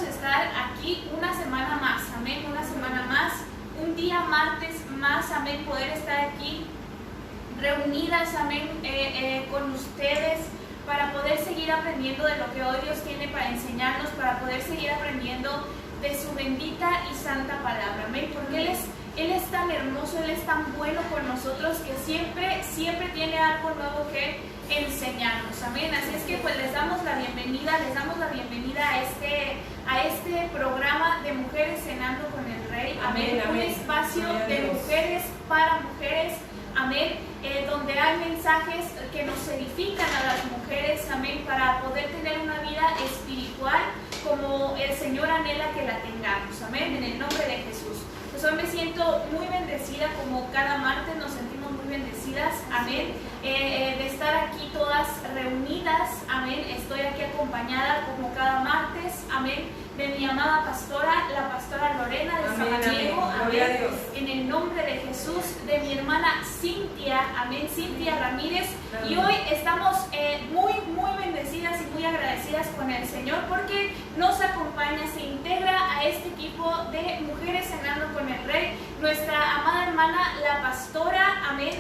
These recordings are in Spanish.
contentos de estar aquí una semana más, amén, una semana más, un día martes más, amén, poder estar aquí reunidas, amén, con ustedes para poder seguir aprendiendo de lo que hoy Dios tiene para enseñarnos, para poder seguir aprendiendo de su bendita y santa palabra, amén, porque Él es tan hermoso, Él es tan bueno con nosotros que siempre tiene algo nuevo que enseñarnos, amén. Así es que pues les damos la bienvenida a este programa de Mujeres Cenando con el Rey, amén, un espacio de mujeres para mujeres, amén, donde hay mensajes que nos edifican a las mujeres, amén, para poder tener una vida espiritual como el Señor anhela que la tengamos, amén, en el nombre de Jesús. Pues hoy me siento muy bendecida, como cada martes nos sentimos muy bendecidas, amén, de estar aquí todas reunidas, amén. Estoy aquí acompañada como cada martes, amén, de mi amada pastora, la pastora Lorena de Samaniego, amén, en el nombre de Jesús, de mi hermana Cintia, amén, Cintia Ramírez, amén. Y hoy estamos muy bendecidas y muy agradecidas con el Señor porque nos acompaña, se integra a este equipo de Mujeres Cenando con el Rey, nuestra amada hermana, la pastora, amén,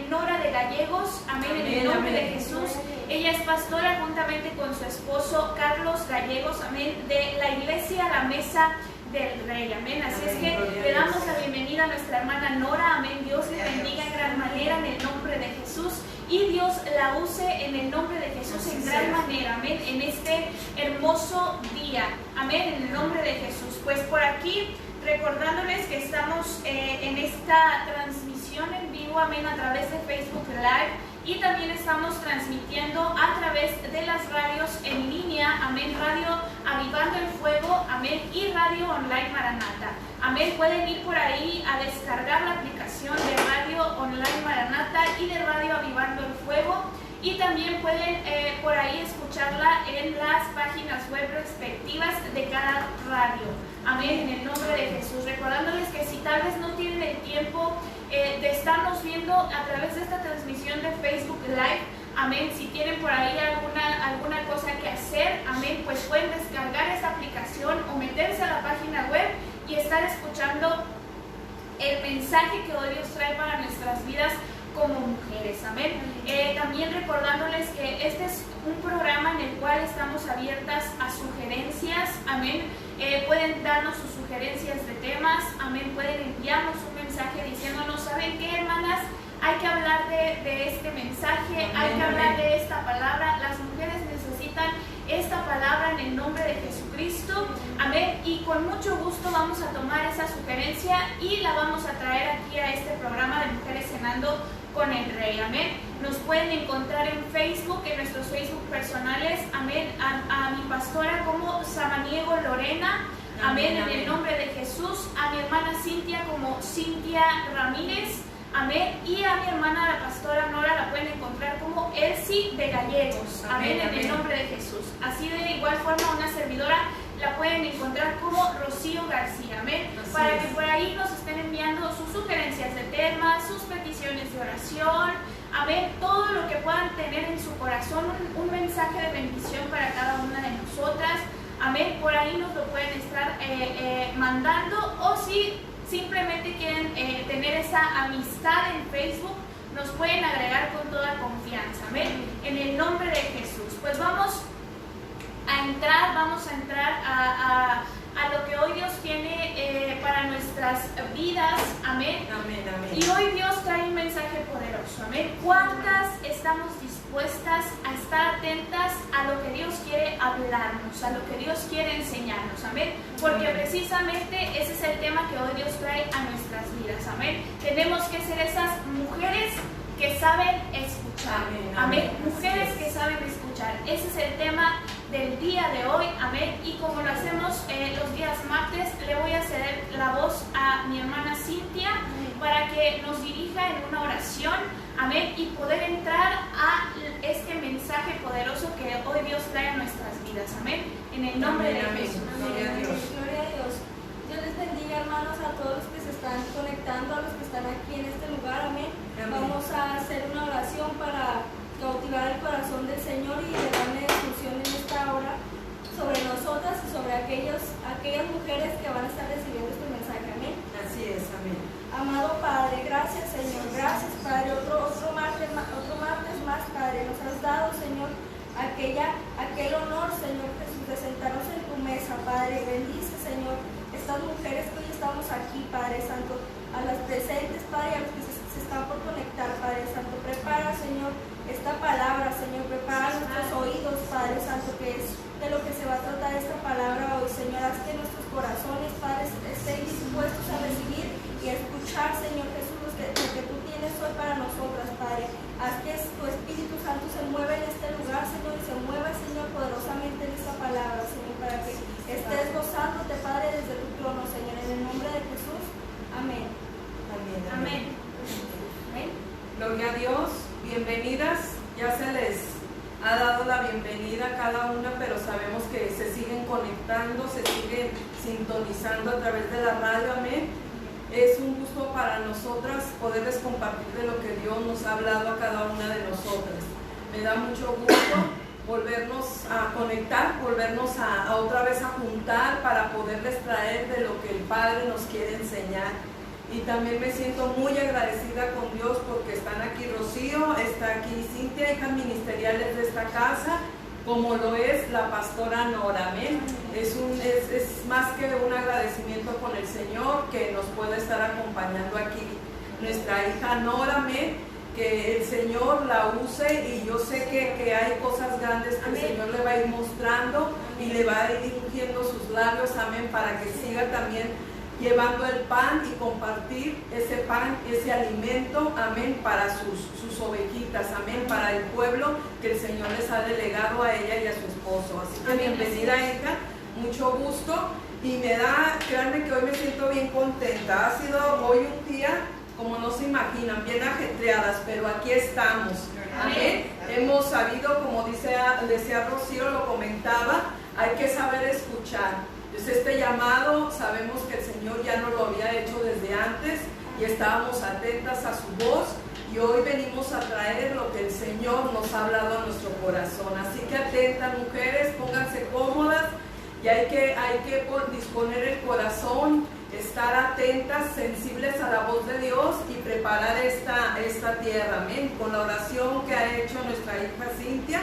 Nora de Gallegos, amén, en el nombre de Jesús. Ella es pastora juntamente con su esposo Carlos Gallegos, amén, de la iglesia La Mesa del Rey, amén. Así es que le damos la bienvenida a nuestra hermana Nora, amén. Dios le bendiga en gran manera en el nombre de Jesús y Dios la use en el nombre de Jesús en gran manera, amén, en este hermoso día, amén, en el nombre de Jesús. Pues por aquí recordándoles que estamos en esta transmisión en vivo, amén, a través de Facebook Live. Y también estamos transmitiendo a través de las radios en línea, amén, Radio Avivando el Fuego, amén, y Radio Online Maranata, amén. Pueden ir por ahí a descargar la aplicación de Radio Online Maranata y de Radio Avivando el Fuego, y también pueden por ahí escucharla en las páginas web respectivas de cada radio, amén, en el nombre de Jesús. Recordándoles que si tal vez no tienen el tiempo de estarnos viendo a través de esta transmisión de Facebook Live, amén, si tienen por ahí alguna cosa que hacer, amén, pues pueden descargar esta aplicación o meterse a la página web y estar escuchando el mensaje que hoy Dios trae para nuestras vidas como mujeres, amén. También recordándoles que este es un programa en el cual estamos abiertas a sugerencias, amén. Pueden darnos sus sugerencias de temas, amén. Pueden enviarnos un mensaje diciéndonos, ¿saben qué, hermanas? Hay que hablar de este mensaje, amén, hay que hablar de esta palabra. Las mujeres necesitan esta palabra en el nombre de Jesucristo, amén. Y con mucho gusto vamos a tomar esa sugerencia y la vamos a traer aquí a este programa de Mujeres Cenando con el Rey, amén. Nos pueden encontrar en Facebook, en nuestros Facebook personales, amén, a mi pastora como Samaniego Lorena, amén, en el nombre de Jesús, a mi hermana Cintia como Cintia Ramírez, amén, y a mi hermana la pastora Nora la pueden encontrar como Elsie de Gallegos, amén, en el nombre de Jesús. Así de igual forma una servidora la pueden encontrar como Rocío García, amén, para que por ahí nos estén enviando sus sugerencias de temas, sus peticiones de oración, amén, todo lo que puedan tener en su corazón, un mensaje de bendición para cada una de nosotras, amén, por ahí nos lo pueden estar mandando, o si simplemente quieren tener esa amistad en Facebook, nos pueden agregar con toda confianza, amén, en el nombre de Jesús. Pues vamos a entrar a lo que hoy Dios tiene para nuestras vidas, amén. Amén, amén. Y hoy Dios trae un mensaje poderoso, amén. ¿Cuántas estamos dispuestas a estar atentas a lo que Dios quiere hablarnos, a lo que Dios quiere enseñarnos, amén? Porque precisamente ese es el tema que hoy Dios trae a nuestras vidas, amén. Tenemos que ser esas mujeres que saben escuchar, amén, amén. Mujeres que saben escuchar, ese es el tema del día de hoy, amén. Y como lo hacemos los días martes, le voy a ceder la voz a mi hermana Cintia para que nos dirija en una oración, amén, y poder entrar a este mensaje poderoso que hoy Dios trae a nuestras vidas, amén, en el nombre de Jesús. Gloria a Dios. Gloria a Dios. Dios les bendiga, hermanos, a todos los que se están conectando, a los que están aquí en este lugar, amén. Vamos a hacer una oración para cautivar el corazón del Señor y derramar instrucción en esta hora sobre nosotras y sobre aquellas mujeres que van a estar recibiendo este mensaje. Amén. Así es, amén. Amado Padre, gracias Señor, gracias Padre, otro martes más, Padre, nos has dado, Señor, aquel honor, Señor Jesús, de sentarnos en tu mesa, Padre. Bendice, Señor, estas mujeres que hoy estamos aquí, Padre Santo, a las presentes, Padre, a los que se están por conectar, Padre Santo. Prepara, Señor, esta palabra, Señor, prepara nuestros oídos, Padre Santo, que es de lo que se va a tratar esta palabra hoy, Señor. Haz que nuestros corazones, Padre, estén dispuestos a recibir y a escuchar, Señor Jesús, lo que tú tienes hoy para nosotras, Padre. Haz que tu Espíritu Santo se mueva en este lugar, Señor, y se mueva, Señor, poderosamente en esta palabra, Señor, para que estés gozándote, Padre, desde tu trono, Señor, en el nombre de Jesús. Amén. Amén. Amén. Amén. Gloria a Dios. Bienvenidas. Ya se les ha dado la bienvenida a cada una, pero sabemos que se siguen conectando, se siguen sintonizando a través de la radio. Amén. Es un gusto para nosotras poderles compartir de lo que Dios nos ha hablado a cada una de nosotras. Me da mucho gusto volvernos a conectar, volvernos a otra vez a juntar para poderles traer de lo que el Padre nos quiere enseñar. Y también me siento muy agradecida con Dios porque están aquí Rocío, está aquí Cintia, hijas ministeriales de esta casa, como lo es la pastora Nora. Amén. Es más que un agradecimiento con el Señor que nos puede estar acompañando aquí nuestra hija Nora. Amén. Que el Señor la use, y yo sé que hay cosas grandes que el Señor le va a ir mostrando y le va a ir ungiendo sus labios. Amén. Para que siga también llevando el pan y compartir ese pan, ese alimento, amén, para sus ovejitas, amén, para el pueblo que el Señor les ha delegado a ella y a su esposo. Así que bienvenida, hija, mucho gusto, y me da, créanme que hoy me siento bien contenta. Ha sido hoy un día, como no se imaginan, bien ajetreadas, pero aquí estamos, amén. Hemos sabido, como decía Rocío, lo comentaba, hay que saber escuchar. Entonces este llamado sabemos que el Señor ya nos lo había hecho desde antes y estábamos atentas a su voz, y hoy venimos a traer lo que el Señor nos ha hablado a nuestro corazón. Así que atentas, mujeres, pónganse cómodas, y hay que disponer el corazón, estar atentas, sensibles a la voz de Dios y preparar esta tierra, amén, con la oración que ha hecho nuestra hija Cintia.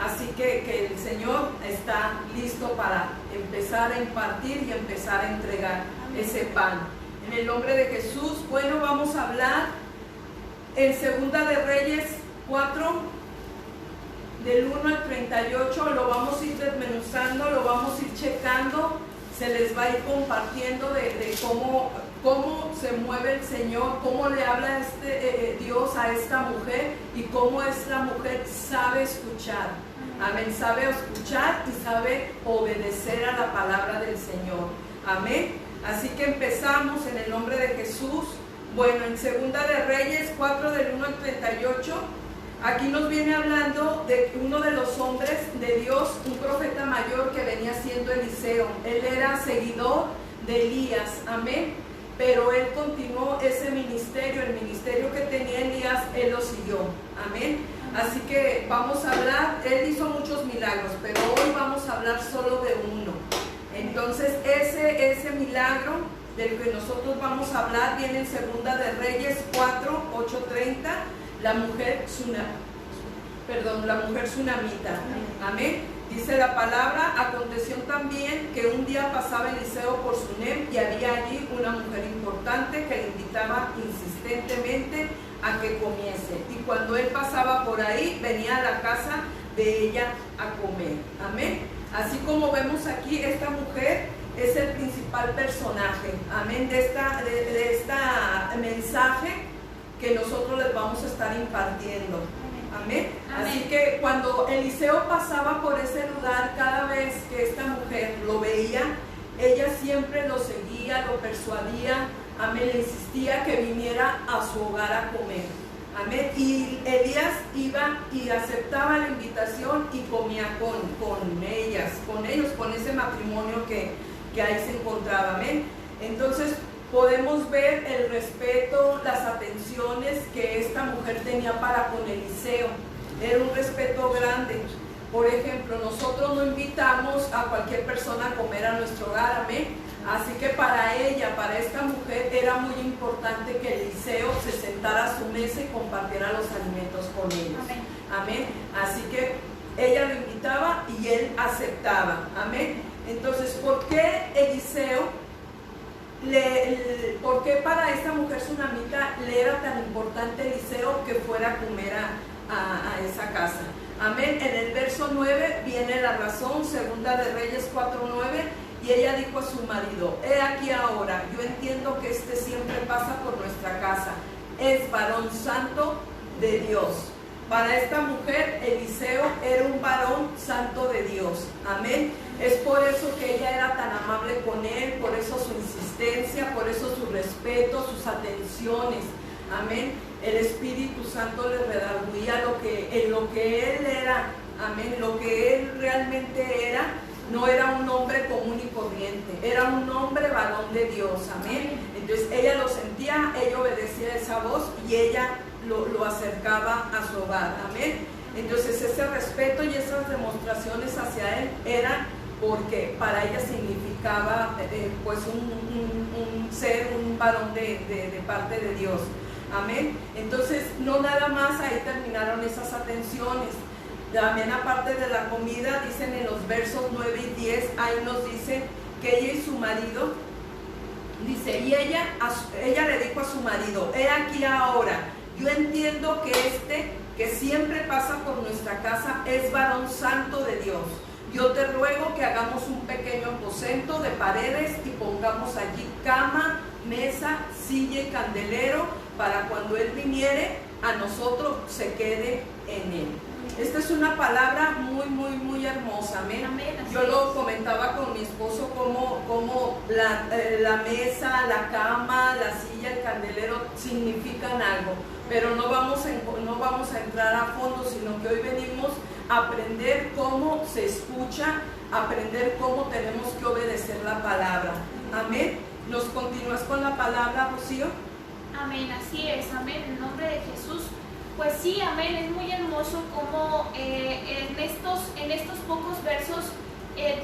Así que el Señor está listo para empezar a impartir y empezar a entregar ese pan. En el nombre de Jesús. Bueno, vamos a hablar en Segunda de Reyes 4, del 1 al 38. Lo vamos a ir desmenuzando, lo vamos a ir checando. Se les va a ir compartiendo de cómo se mueve el Señor, cómo le habla Dios a esta mujer, y cómo esta mujer sabe escuchar. Amén, sabe escuchar y sabe obedecer a la palabra del Señor. Amén. Así que empezamos en el nombre de Jesús. Bueno, en Segunda de Reyes 4, del 1 al 38, aquí nos viene hablando de uno de los hombres de Dios, un profeta mayor que venía siendo Eliseo. Él era seguidor de Elías, amén, pero él continuó ese ministerio, el ministerio que tenía Elías, él lo siguió, amén. Así que vamos a hablar, él hizo muchos milagros, pero hoy vamos a hablar solo de uno. Entonces ese milagro del que nosotros vamos a hablar viene en Segunda de Reyes 4, 8:30, la mujer tsunamita. Amén. Dice la palabra: aconteció también que un día pasaba Eliseo por Sunem, y había allí una mujer importante que le invitaba insistentemente a que comiese. Y cuando él pasaba por ahí, venía a la casa de ella a comer. Amén. Así como vemos aquí, esta mujer es el principal personaje, amén, de esta mensaje que nosotros les vamos a estar impartiendo. Amén. Así que cuando Eliseo pasaba por ese lugar, cada vez que esta mujer lo veía, ella siempre lo seguía, lo persuadía, amén, le insistía que viniera a su hogar a comer. Amén. Y Elías iba y aceptaba la invitación y comía con ellos, con ese matrimonio que ahí se encontraba. Amén. Entonces podemos ver el respeto, las atenciones que esta mujer tenía para con Eliseo. Era un respeto grande. Por ejemplo, nosotros no invitamos a cualquier persona a comer a nuestro hogar, amén. Así que para ella, para esta mujer, era muy importante que Eliseo se sentara a su mesa y compartiera los alimentos con ellos. Amén. Amén. Así que ella lo invitaba y él aceptaba. Amén. Entonces, ¿por qué Eliseo, por qué para esta mujer sunamita le era tan importante Eliseo que fuera a comer a esa casa? Amén. En el verso 9 viene la razón, Segunda de Reyes 4:9. Y ella dijo a su marido: he aquí ahora, yo entiendo que este siempre pasa por nuestra casa, es varón santo de Dios. Para esta mujer, Eliseo era un varón santo de Dios. Amén. Es por eso que ella era tan amable con él, por eso su insistencia, por eso su respeto, sus atenciones. Amén. El Espíritu Santo le redarguía en lo que él era. Amén. Lo que él realmente era. No era un hombre común y corriente, era un hombre varón de Dios, amén. Entonces ella lo sentía, ella obedecía esa voz y ella lo acercaba a su hogar, amén. Entonces ese respeto y esas demostraciones hacia él eran porque para ella significaba pues un ser, un varón de parte de Dios, amén. Entonces no nada más ahí terminaron esas atenciones. También aparte de la comida, dicen en los versos 9 y 10, ahí nos dice que ella y su marido, dice, y ella le dijo a su marido: he aquí ahora, yo entiendo que que siempre pasa por nuestra casa, es varón santo de Dios. Yo te ruego que hagamos un pequeño aposento de paredes y pongamos allí cama, mesa, silla y candelero, para cuando él viniere, a nosotros se quede en él. Esta es una palabra muy, muy, muy hermosa, amén. Yo lo comentaba con mi esposo como la mesa, la cama, la silla, el candelero significan algo, pero no vamos a entrar a fondo, sino que hoy venimos a aprender cómo se escucha, aprender cómo tenemos que obedecer la palabra, amén. ¿Nos continúas con la palabra, Rocío? Amén, así es, amén, en nombre de Jesús. Pues sí, amén, es muy hermoso como en estos pocos versos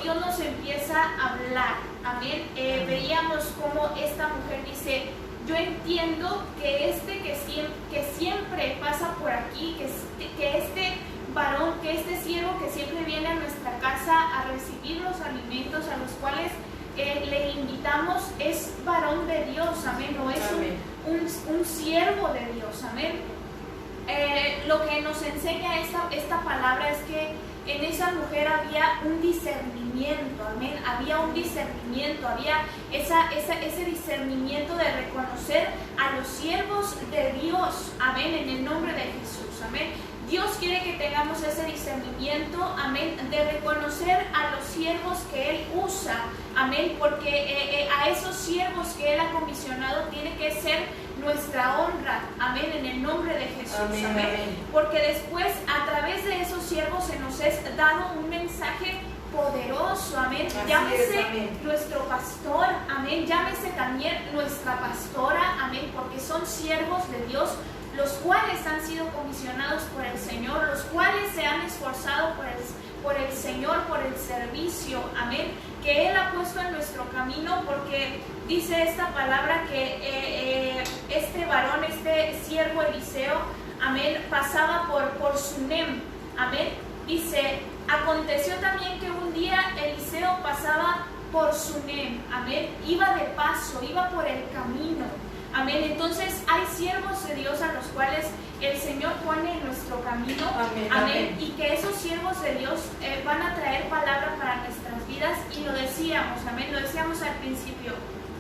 Dios nos empieza a hablar, amén. Veíamos como esta mujer dice: yo entiendo que que siempre pasa por aquí, que este varón, que este siervo que siempre viene a nuestra casa a recibir los alimentos a los cuales le invitamos, es varón de Dios, amén, no es un siervo de Dios, amén. Lo que nos enseña esta palabra es que en esa mujer había un discernimiento, amén, había un discernimiento, había ese discernimiento de reconocer a los siervos de Dios, amén, en el nombre de Jesús, amén. Dios quiere que tengamos ese discernimiento, amén, de reconocer a los siervos que Él usa, amén, porque a esos siervos que Él ha comisionado tiene que ser nuestra honra, amén, en el nombre de Jesús, amén, amén. Porque después a través de esos siervos se nos es dado un mensaje poderoso, amén. Llámese nuestro pastor, amén, llámese también nuestra pastora, amén, porque son siervos de Dios, los cuales han sido comisionados por el Señor, los cuales se han esforzado por el Señor, por el servicio, amén, que Él ha puesto en nuestro camino, porque dice esta palabra que este varón, este siervo Eliseo, amén, pasaba por Sunem, amén. Dice: aconteció también que un día Eliseo pasaba por Sunem, amén, iba de paso, iba por el camino, amén. Entonces hay siervos de Dios a los cuales el Señor pone en nuestro camino, amén, amén. Y que esos siervos de Dios van a traer palabra para nuestras vidas, y lo decíamos, amén, lo decíamos al principio.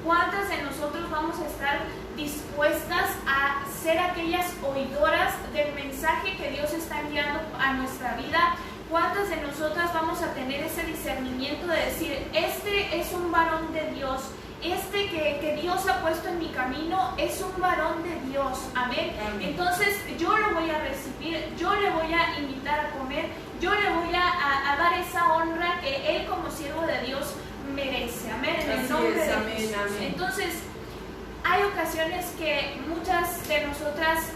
¿Cuántas de nosotros vamos a estar dispuestas a ser aquellas oidoras del mensaje que Dios está enviando a nuestra vida? ¿Cuántas de nosotras vamos a tener ese discernimiento de decir: este es un varón de Dios, este que Dios ha puesto en mi camino es un varón de Dios, amén? Entonces yo lo voy a recibir, yo le voy a invitar a comer, yo le voy a dar esa honra que Él como siervo de Dios merece, amén, en el nombre de Jesús. Entonces hay ocasiones que muchas de nosotras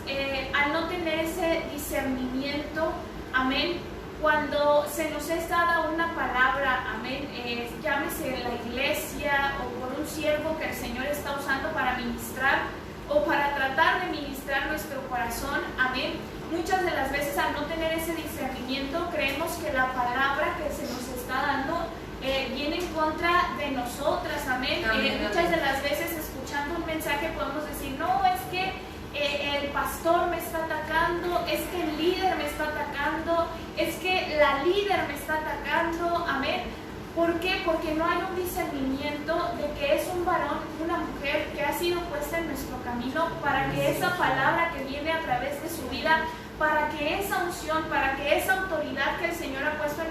al no tener ese discernimiento, amén, cuando se nos es dada una palabra, amén, llámese en la iglesia o por un siervo que el Señor está usando para ministrar o para tratar de ministrar nuestro corazón, amén, muchas de las veces al no tener ese discernimiento creemos que la palabra que se nos está dando viene en contra de nosotras, amén. Muchas de las veces escuchando un mensaje podemos decir, no, es que el pastor me está atacando, es que el líder me está atacando, es que la líder me está atacando, amén. ¿Por qué? Porque no hay un discernimiento de que es un varón, una mujer que ha sido puesta en nuestro camino para que esa palabra que viene a través de su vida, para que esa unción, para que esa autoridad que el Señor ha puesto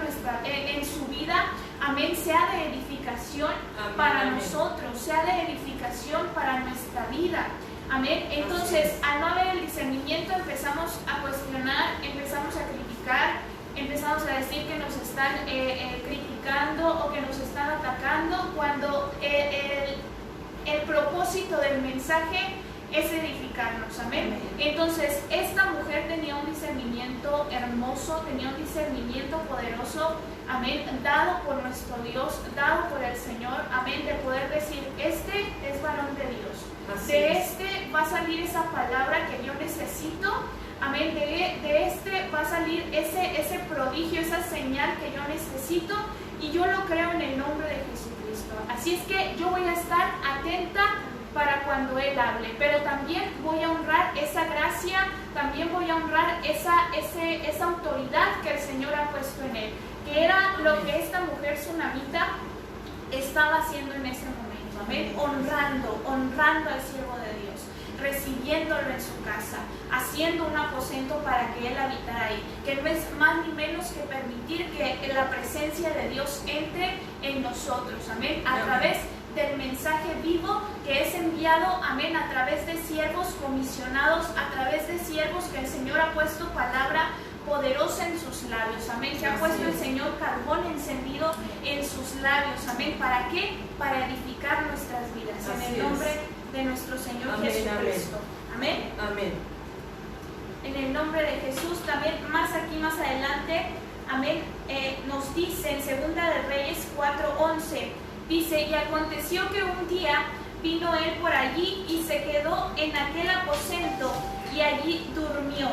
en su vida, amén, sea de edificación para nosotros, sea de edificación para nuestra vida. Amén. Entonces, al no haber el discernimiento, empezamos a cuestionar, empezamos a criticar, empezamos a decir que nos están criticando o que nos están atacando, cuando el propósito del mensaje es edificarnos. Amén. Entonces, esta mujer tenía un discernimiento hermoso, tenía un discernimiento poderoso, amén, dado por nuestro Dios, dado por el Señor, amén, de poder decir, este es varón de Dios. De este va a salir esa palabra que yo necesito, amén, de este va a salir ese prodigio, esa señal que yo necesito, y yo lo creo en el nombre de Jesucristo. Así es que yo voy a estar atenta para cuando Él hable, pero también voy a honrar esa gracia, también voy a honrar esa autoridad que el Señor ha puesto en Él, que era lo que esta mujer tsunamita estaba haciendo en ese momento. Amén. Honrando al siervo de Dios, recibiéndolo en su casa, haciendo un aposento para que Él habitara ahí, que no es más ni menos que permitir que la presencia de Dios entre en nosotros, amén, a través del mensaje vivo que es enviado, amén, a través de siervos comisionados, a través de siervos que el Señor ha puesto palabra poderosa en sus labios, amén, que ha puesto el Señor carbón encendido en sus labios, amén, ¿para qué? Para edificar nuestras vidas, en el nombre de nuestro Señor Jesucristo, amén, amén, en el nombre de Jesús. También más adelante, amén, nos dice en 2 de Reyes 4:11, dice, y aconteció que un día vino él por allí y se quedó en aquel aposento y allí durmió.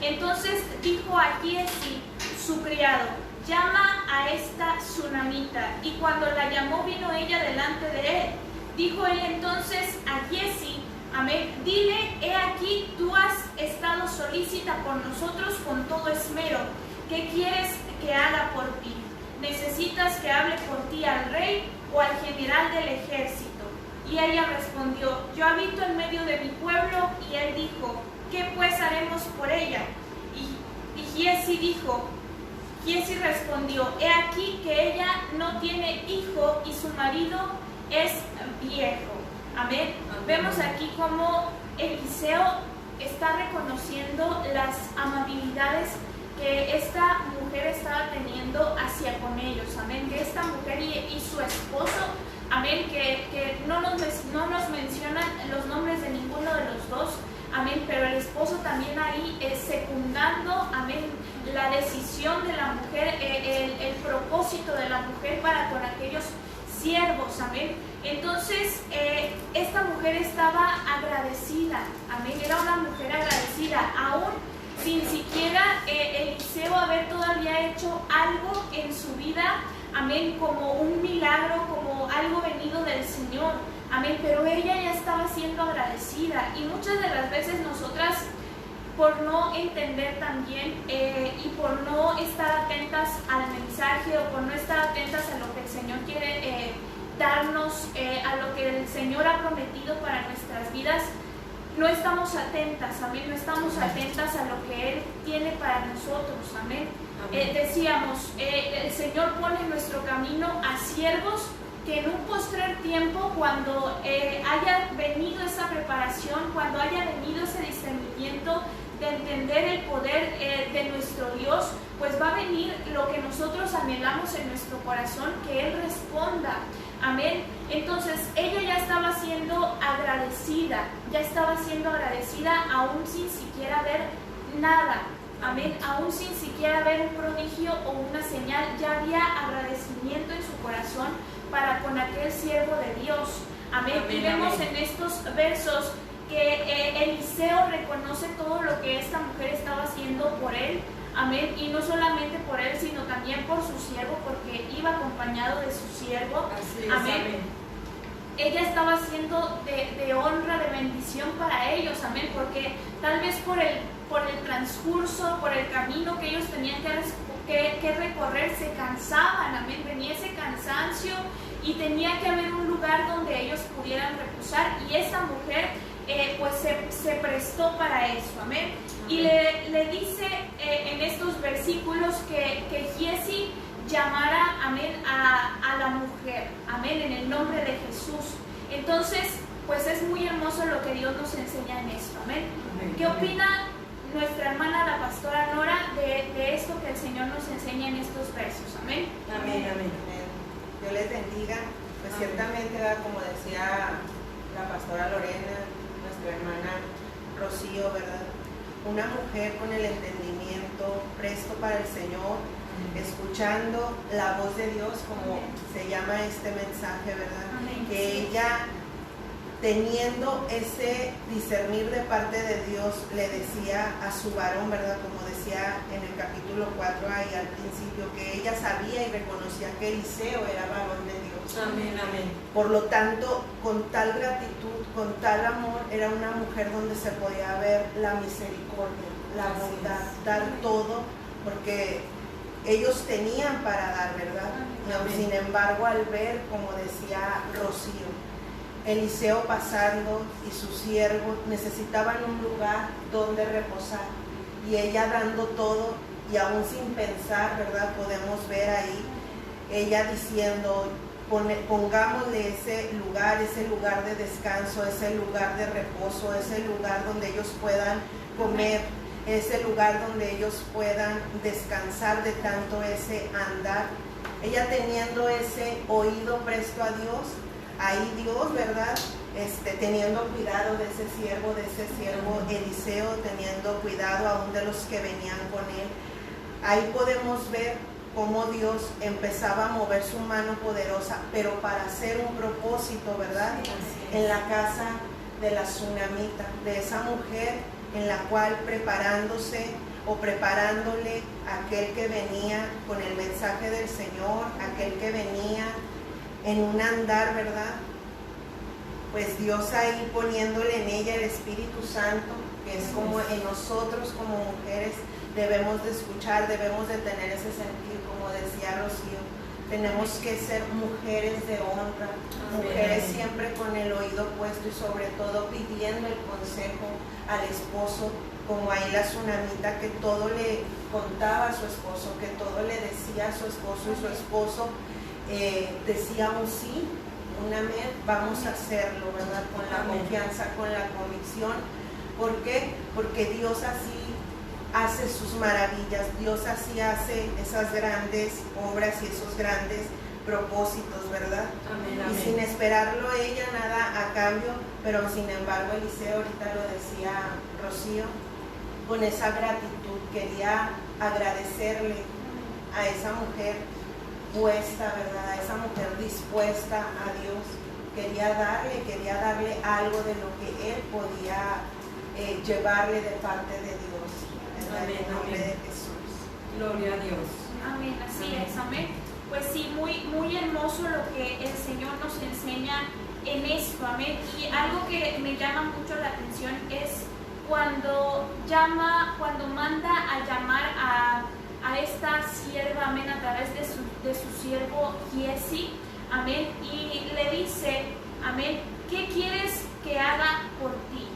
Entonces dijo a Giezi, su criado, llama a esta tsunamita. Y cuando la llamó, vino ella delante de él. Dijo él entonces a Giezi, amén, dile, he aquí, tú has estado solícita por nosotros con todo esmero. ¿Qué quieres que haga por ti? ¿Necesitas que hable por ti al rey o al general del ejército? Y ella respondió, yo habito en medio de mi pueblo. Y él dijo, ¿qué pues haremos por ella? Y Giezi respondió, he aquí que ella no tiene hijo y su marido es viejo. Amén. Vemos aquí cómo Eliseo está reconociendo las amabilidades que esta mujer estaba teniendo hacia con ellos, amén, que esta mujer y su esposo, amén, que no nos mencionan los nombres de ninguno de los dos, amén, pero el esposo también ahí secundando, amén, la decisión de la mujer, el propósito de la mujer para con aquellos siervos, amén. Entonces, esta mujer estaba agradecida, amén, era una mujer agradecida, aún sin siquiera Eliseo haber todavía hecho algo en su vida, amén, como un milagro, como algo venido del Señor, amén, pero ella ya estaba siendo agradecida. Y muchas de las veces nosotras, por no entender también y por no estar atentas al mensaje o por no estar atentas a lo que el Señor quiere darnos, a lo que el Señor ha prometido para nuestras vidas, no estamos atentas, amén, no estamos atentas a lo que Él tiene para nosotros, amén. Decíamos, el Señor pone en nuestro camino a siervos que en un postrer tiempo, cuando haya venido esa preparación, cuando haya venido ese discernimiento de entender el poder de nuestro Dios, pues va a venir lo que nosotros anhelamos en nuestro corazón, que Él responda, amén. Entonces ella ya estaba siendo agradecida, aún sin siquiera ver nada, Amén. Aún sin siquiera ver un prodigio o una señal, ya había agradecimiento en su corazón para con aquel siervo de Dios. Amén. Y vemos en estos versos que Eliseo reconoce todo lo que esta mujer estaba haciendo por él. Amén. Y no solamente por él, sino también por su siervo, porque iba acompañado de su siervo. Así es, amén. Ella estaba siendo de honra, de bendición para ellos. Amén. Porque tal vez por el transcurso, por el camino que ellos tenían que recorrer, se cansaban. Amén. Venía ese cansancio y tenía que haber un lugar donde ellos pudieran reposar. Y esta mujer pues se prestó para eso. Amén. Y le dice en estos versículos que Giesi llamara, amén, a la mujer, amén, en el nombre de Jesús. Entonces, pues es muy hermoso lo que Dios nos enseña en esto, amén. ¿Qué opina nuestra hermana, la pastora Nora, de esto que el Señor nos enseña en estos versos? Amén. Amén, amén. Dios les bendiga. Pues ciertamente, como decía la pastora Lorena, nuestra hermana Rocío, ¿verdad? Una mujer con el entendimiento presto para el Señor, escuchando la voz de Dios, como se llama este mensaje, ¿verdad? Amén. Que ella, teniendo ese discernir de parte de Dios, le decía a su varón, ¿verdad? Como decía en el capítulo 4 ahí al principio, que ella sabía y reconocía que Eliseo era varón de Dios. Amén, amén. Por lo tanto, con tal gratitud, con tal amor, era una mujer donde se podía ver la misericordia, la bondad, dar todo, porque ellos tenían para dar, ¿verdad? Y sin embargo, al ver, como decía Rocío, Eliseo pasando y su siervo necesitaban un lugar donde reposar, y ella dando todo, y aún sin pensar, ¿verdad? Podemos ver ahí ella diciendo: pongámosle ese lugar de descanso, ese lugar de reposo, ese lugar donde ellos puedan comer, ese lugar donde ellos puedan descansar de tanto ese andar. Ella teniendo ese oído presto a Dios, ahí Dios, ¿verdad? Teniendo cuidado de ese siervo Eliseo, teniendo cuidado aún de los que venían con él. Ahí podemos ver cómo Dios empezaba a mover su mano poderosa, pero para hacer un propósito, ¿verdad? En la casa de la tsunamita, de esa mujer en la cual preparándose o preparándole a aquel que venía con el mensaje del Señor, aquel que venía en un andar, ¿verdad? Pues Dios ahí poniéndole en ella el Espíritu Santo, que es como en nosotros como mujeres debemos de escuchar, debemos de tener ese sentir, como decía Rocío. Tenemos que ser mujeres de honra, mujeres siempre con el oído puesto y sobre todo pidiendo el consejo al esposo, como ahí la tsunamita que todo le contaba a su esposo, que todo le decía a su esposo, y su esposo decía un sí, un amén, vamos a hacerlo, ¿verdad? Con la confianza, con la convicción. ¿Por qué? Porque Dios así hace sus maravillas, Dios así hace esas grandes obras y esos grandes propósitos, ¿verdad? Amén, amén. Y sin esperarlo ella nada a cambio, pero sin embargo Eliseo, ahorita lo decía Rocío, con esa gratitud quería agradecerle a esa mujer puesta, ¿verdad? A esa mujer dispuesta a Dios, quería darle algo de lo que él podía llevarle de parte de Dios. Amén, En el nombre amén. de Jesús. Gloria a Dios. Amén, así es, amén. Pues sí, muy, muy hermoso lo que el Señor nos enseña en esto, amén. Y algo que me llama mucho la atención es cuando manda a llamar a esta sierva, amén, a través de su siervo Giesi, amén, y le dice, amén, ¿qué quieres que haga por ti?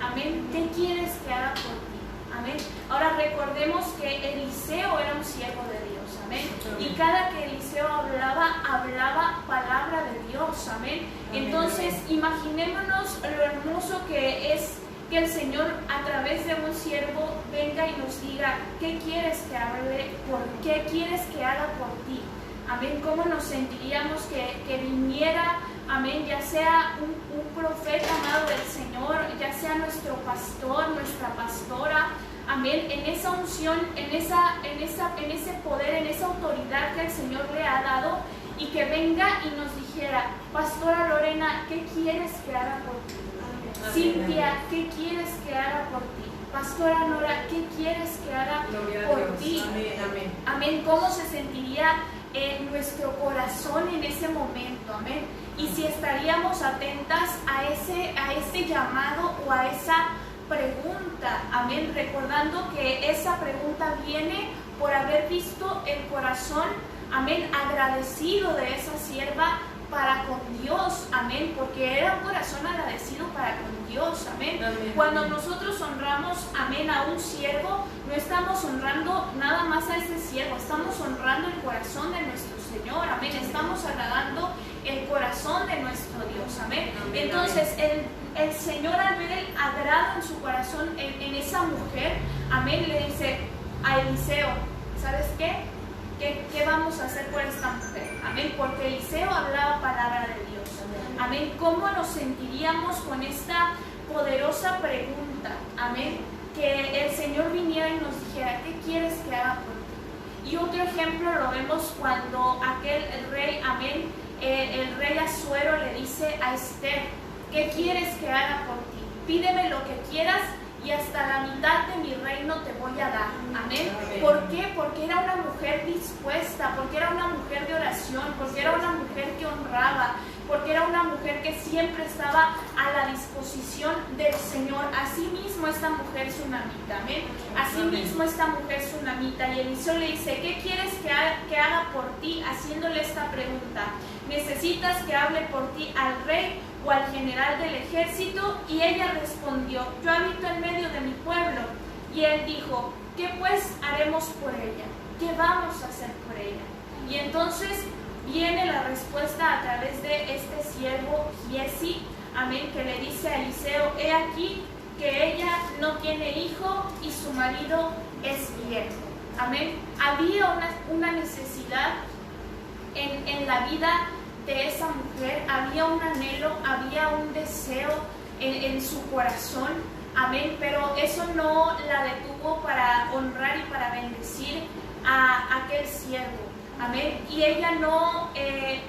Amén, ¿qué quieres que haga por ti? Amén. Ahora recordemos que Eliseo era un siervo de Dios, amén. Y cada que Eliseo hablaba palabra de Dios, amén. Entonces, imaginémonos lo hermoso que es que el Señor a través de un siervo venga y nos diga, ¿qué quieres que hable? ¿Por qué quieres que haga por ti? Amén. ¿Cómo nos sentiríamos que viniera, amén, ya sea un profeta amado del Señor, ya sea nuestro pastor, nuestra pastora, amén, en esa unción, en ese poder, en esa autoridad que el Señor le ha dado, y que venga y nos dijera: Pastora Lorena, ¿qué quieres que haga por ti? Amén. Cintia, ¿qué quieres que haga por ti? Pastora Nora, ¿qué quieres que haga por ti? Amén, amén. Amén. ¿Cómo se sentiría en nuestro corazón en ese momento? Amén. Y si estaríamos atentas a ese llamado o a esa pregunta, amén, recordando que esa pregunta viene por haber visto el corazón, amén, agradecido de esa sierva para con Dios, amén, porque era un corazón agradecido para con Dios, amén. Amén. Cuando nosotros honramos, amén, a un siervo, no estamos honrando nada más a ese siervo, estamos honrando el corazón de nuestro Señor, amén, estamos agradando el corazón de nuestro Dios, amén. Amén. Entonces el Señor, al ver el agrado en su corazón en esa mujer, amén, le dice a Eliseo: ¿sabes qué? ¿Qué vamos a hacer por esta mujer? Amén, porque Eliseo hablaba palabra de Dios. Amén, ¿cómo nos sentiríamos con esta poderosa pregunta? Amén, que el Señor viniera y nos dijera: ¿qué quieres que haga por ti? Y otro ejemplo lo vemos cuando el rey, amén, el rey Asuero le dice a Esther: ¿qué quieres que haga por ti? Pídeme lo que quieras y hasta la mitad de mi reino te voy a dar. Amén. Amén. ¿Por qué? Porque era una mujer dispuesta, porque era una mujer de oración, porque era una mujer que honraba, porque era una mujer que siempre estaba a la disposición del Señor. Asimismo esta mujer sunamita, amén. Asimismo esta mujer sunamita. Y Eliseo le dice: ¿qué quieres que haga por ti? Haciéndole esta pregunta: ¿necesitas que hable por ti al rey o al general del ejército? Y ella respondió: yo habito en medio de mi pueblo. Y él dijo: ¿qué pues haremos por ella? ¿Qué vamos a hacer por ella? Y entonces viene la respuesta a través de este siervo Giesi, amén, que le dice a Eliseo: he aquí que ella no tiene hijo y su marido es viejo. Amén. Había una necesidad en la vida de esa mujer, había un anhelo, había un deseo en su corazón, amén, pero eso no la detuvo para honrar y para bendecir a aquel siervo, amén. Y ella no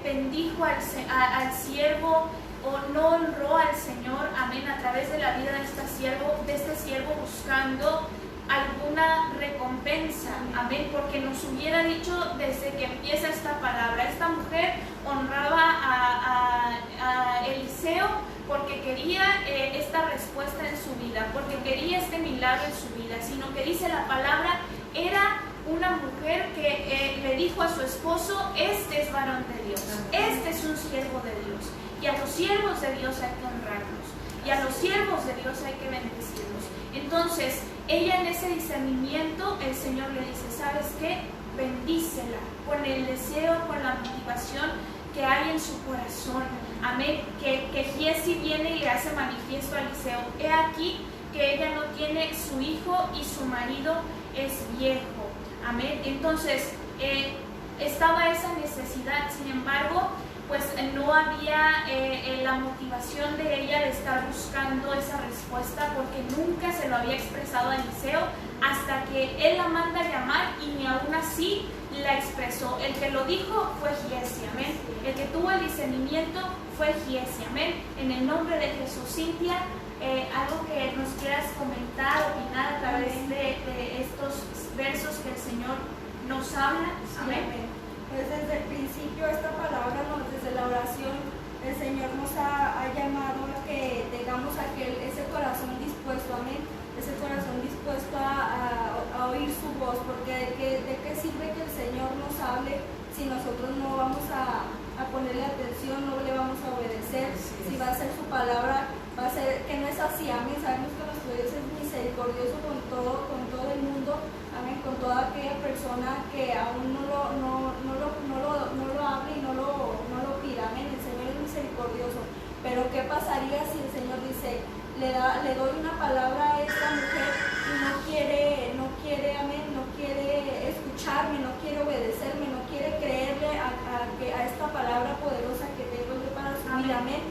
bendijo al siervo o no honró al Señor, amén, a través de la vida de este siervo buscando alguna recompensa, amén, porque nos hubiera dicho desde que empieza esta palabra: esta mujer honraba a Eliseo porque quería esta respuesta en su vida, porque quería este milagro en su vida, sino que dice la palabra: era una mujer que le dijo a su esposo: este es varón de Dios, este es un siervo de Dios, y a los siervos de Dios hay que honrarlos, y a los siervos de Dios hay que bendecirlos. Entonces ella, en ese discernimiento, el Señor le dice: ¿sabes qué? Bendícela con el deseo, con la motivación que hay en su corazón, amén, que Giesi viene y le hace manifiesto a Eliseo: he aquí que ella no tiene su hijo y su marido es viejo, amén. Entonces estaba esa necesidad, sin embargo, pues no había la motivación de ella de estar buscando esa respuesta, porque nunca se lo había expresado a Eliseo hasta que él la manda a llamar, y ni aún así la expresó. El que lo dijo fue Giesi, amén. El que tuvo el discernimiento fue Giesi, amén. En el nombre de Jesús. Cintia, algo que nos quieras comentar, opinar a través de estos versos que el Señor nos habla, amén. Pues desde el principio esta palabra, desde la oración, el Señor nos ha llamado a que tengamos ese corazón dispuesto, amén, ese corazón dispuesto a oír su voz, porque de qué sirve que el Señor nos hable si nosotros no vamos a ponerle atención, no le vamos a obedecer. Si va a ser su palabra, va a ser que no es así, amén. Sabemos que nuestro Dios es misericordioso con todo el mundo, amén, con toda aquella persona que aún no lo hable y no lo pida, amén. El Señor es misericordioso, pero ¿qué pasaría si el Señor dice: le doy una palabra a esta mujer y no quiere, amén, no quiere escucharme, no quiere obedecerme, no quiere creerle a esta palabra poderosa que tengo yo para su vida, amén?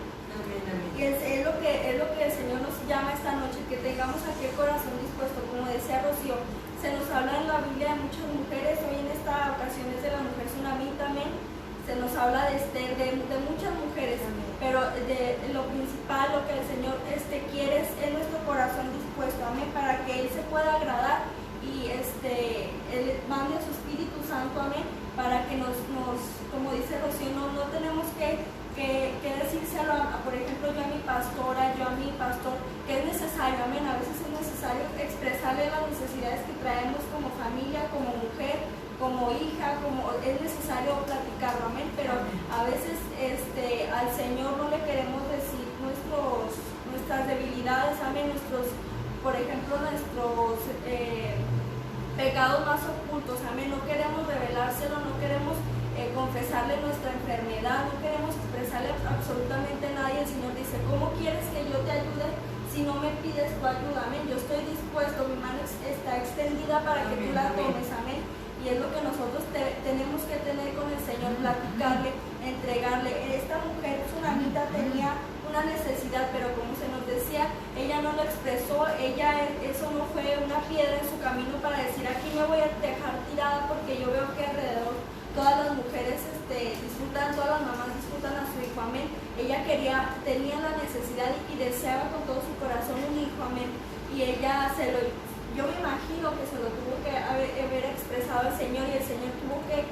Y es lo que el Señor nos llama esta noche, que tengamos aquel corazón dispuesto, como dice decía Rocío, se nos habla en la Biblia de muchas mujeres, hoy en esta ocasión es de la mujer tsunamita, amén. Se nos habla de Esther, de muchas mujeres, pero de lo principal, lo que el Señor quiere es nuestro corazón dispuesto, amén, para que Él se pueda agradar y Él mande a su Espíritu Santo, amén, para que nos como dice Rocío, no tenemos que decírselo por ejemplo, yo a mi pastora, yo a mi pastor, que es necesario, amén, a veces es necesario expresarle las necesidades que traemos como familia, como mujer, como hija, es necesario platicarlo, amén, pero a veces al Señor no le queremos decir nuestras debilidades, amén, por ejemplo, nuestros pecados más ocultos, amén, no queremos revelárselo, no queremos confesarle nuestra enfermedad, no queremos expresarle absolutamente a nadie. El Señor dice, ¿cómo quieres que yo te ayude si no me pides tu ayuda? Amén, yo estoy dispuesto, mi mano está extendida para que tú la tomes, amén. Y es lo que nosotros tenemos que tener con el Señor, platicarle, entregarle. Esta mujer tsunamita tenía una necesidad, pero como se nos decía, ella no lo expresó, eso no fue una piedra en su camino para decir, aquí me voy a dejar tirada porque yo veo que alrededor todas las mujeres disfrutan, todas las mamás disfrutan a su hijo, amén. Ella tenía la necesidad y deseaba con todo su corazón un hijo, amén. Y ella yo me imagino que se lo tuvo que haber expresado al Señor, y el Señor tuvo que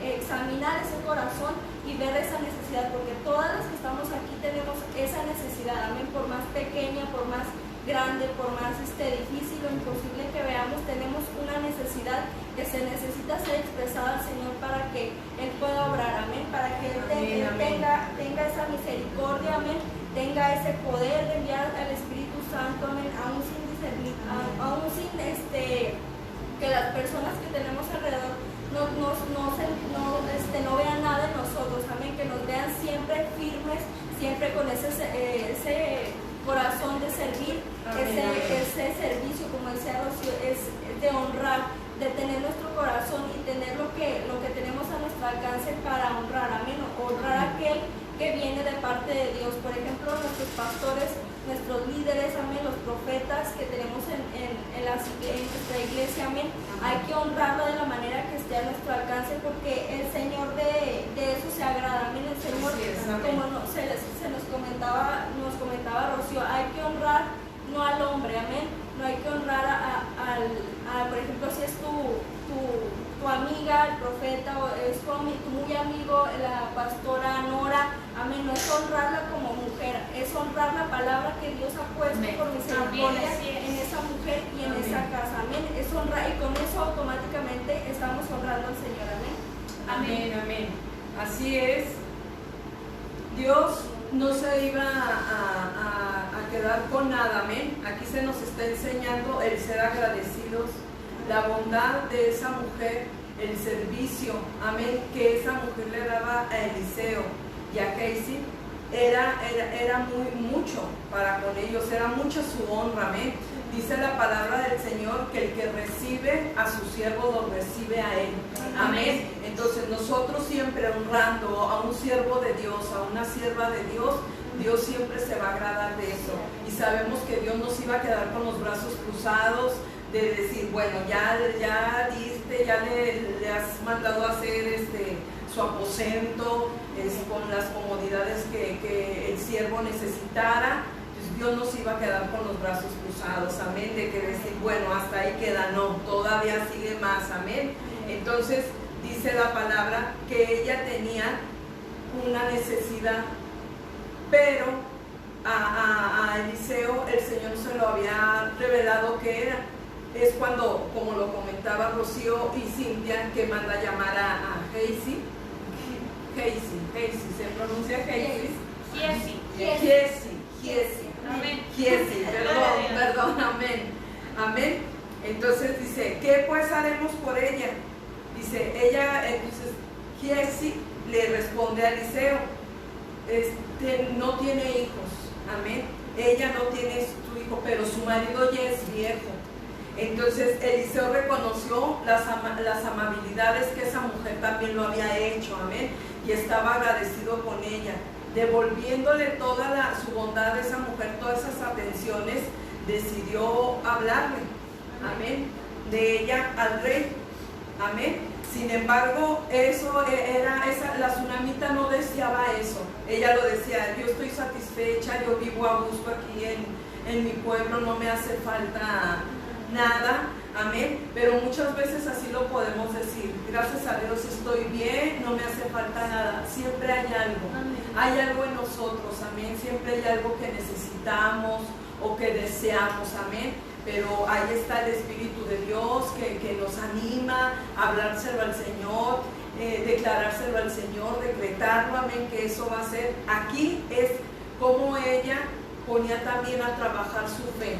examinar ese corazón y ver esa necesidad, porque todas las que estamos aquí tenemos esa necesidad, amén, por más pequeña, por más grande, por más difícil o imposible que veamos, tenemos una necesidad que se necesita ser expresada al Señor para que Él pueda obrar, amén, para que Él tenga esa misericordia, amén, tenga ese poder de enviar al Espíritu Santo, amén, aún sin que las personas que tenemos alrededor no vean nada en nosotros, amén, que nos vean siempre firmes, siempre con ese corazón de servir, ese servicio, como decía Rocío, es de honrar, de tener nuestro corazón y tener lo que tenemos a nuestro alcance para honrar, amén, honrar a aquel que viene de parte de Dios. Por ejemplo, nuestros pastores, nuestros líderes, amén, los profetas que tenemos en nuestra iglesia, amén, hay que honrarlo de la manera que esté a nuestro alcance, porque el Señor de eso se agrada, amén. El Señor, como nos comentaba Rocío, hay que honrar no al hombre, amén, no hay que honrar por ejemplo, si es tu amiga, el profeta, o es tu muy amigo, la pastora Nora, amén, no es honrarla como mujer, es honrar la palabra que Dios ha puesto por misericordia en esa mujer y en esa casa, amén, es honrar, y con eso automáticamente estamos honrando al Señor, amén. Amén, amén. Así es. Dios no se iba a quedar con nada, amén. Aquí se nos está enseñando el ser agradecidos, la bondad de esa mujer, el servicio, amén, que esa mujer le daba a Eliseo y a Gehazi, era mucho para con ellos, era mucha su honra, amén. Dice la palabra del Señor que el que recibe a su siervo lo recibe a él, amén. Entonces nosotros siempre honrando a un siervo de Dios, a una sierva de Dios, Dios siempre se va a agradar de eso, y sabemos que Dios no se iba a quedar con los brazos cruzados de decir, bueno, ya diste, ya le has mandado a hacer su aposento con las comodidades que el siervo necesitara. Pues Dios no se iba a quedar con los brazos cruzados, amén, de que decir, bueno, hasta ahí queda, no, todavía sigue más, amén. Entonces dice la palabra que ella tenía una necesidad, pero a Eliseo el Señor se lo había revelado que era. Es cuando, como lo comentaba Rocío y Cintia, que manda llamar a Gehazi, se pronuncia Gehazi, perdón, amén. Entonces dice, ¿qué pues haremos por ella? Dice, entonces Gehazi le responde a Eliseo, no tiene hijos, amén. Ella no tiene su hijo, pero su marido ya es viejo. Entonces Eliseo reconoció las amabilidades que esa mujer también lo había hecho, amén, y estaba agradecido con ella, devolviéndole toda su bondad a esa mujer, todas esas atenciones, decidió hablarle, amén, de ella al rey, amén. Sin embargo, la tsunamita no deseaba eso. Ella lo decía: yo estoy satisfecha, yo vivo a gusto aquí en mi pueblo, no me hace falta nada, amén. Pero muchas veces así lo podemos decir: gracias a Dios estoy bien, no me hace falta nada. Siempre hay algo, hay algo en nosotros, amén. Siempre hay algo que necesitamos o que deseamos, amén. Pero ahí está el Espíritu de Dios que nos anima a hablárselo al Señor, declarárselo al Señor, decretarlo, amén, que eso va a ser. Aquí es como ella ponía también a trabajar su fe.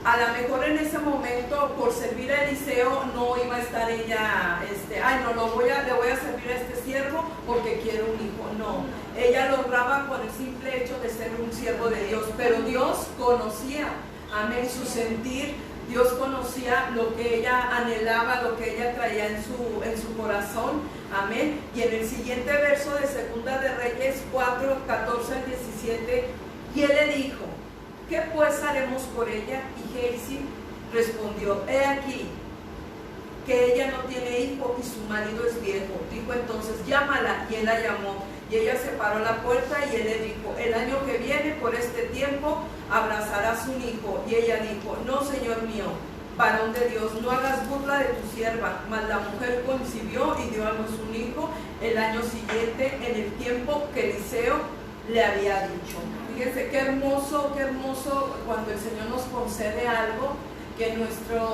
A lo mejor en ese momento, por servir a Eliseo, no iba a estar ella, le voy a servir a este siervo porque quiero un hijo. No, ella lo honraba por el simple hecho de ser un siervo de Dios, pero Dios conocía, amén, su sentir. Dios conocía lo que ella anhelaba, lo que ella traía en su corazón, amén. Y en el siguiente verso de Segunda de Reyes 4, 14 al 17, y él le dijo: ¿qué pues haremos por ella? Y Gehazi respondió: he aquí que ella no tiene hijo y su marido es viejo. Dijo entonces: llámala. Y él la llamó. Y ella se paró a la puerta y él le dijo: el año que viene, por este tiempo, abrazarás un hijo. Y ella dijo: no, Señor mío, varón de Dios, no hagas burla de tu sierva. Mas la mujer concibió y dio a luz un hijo el año siguiente, en el tiempo que Eliseo le había dicho. Fíjense qué hermoso cuando el Señor nos concede algo que en nuestros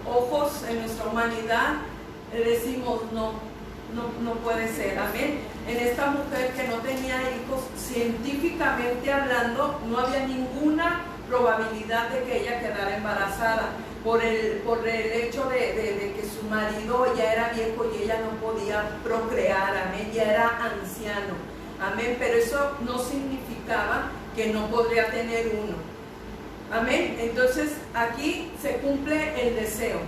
ojos, en nuestra humanidad, decimos no puede ser, amén. En esta mujer que no tenía hijos, científicamente hablando, no había ninguna probabilidad de que ella quedara embarazada por el hecho de que su marido ya era viejo y ella no podía procrear, amén, ya era anciano, amén, pero eso no significaba que no podría tener uno, amén. Entonces aquí se cumple el deseo.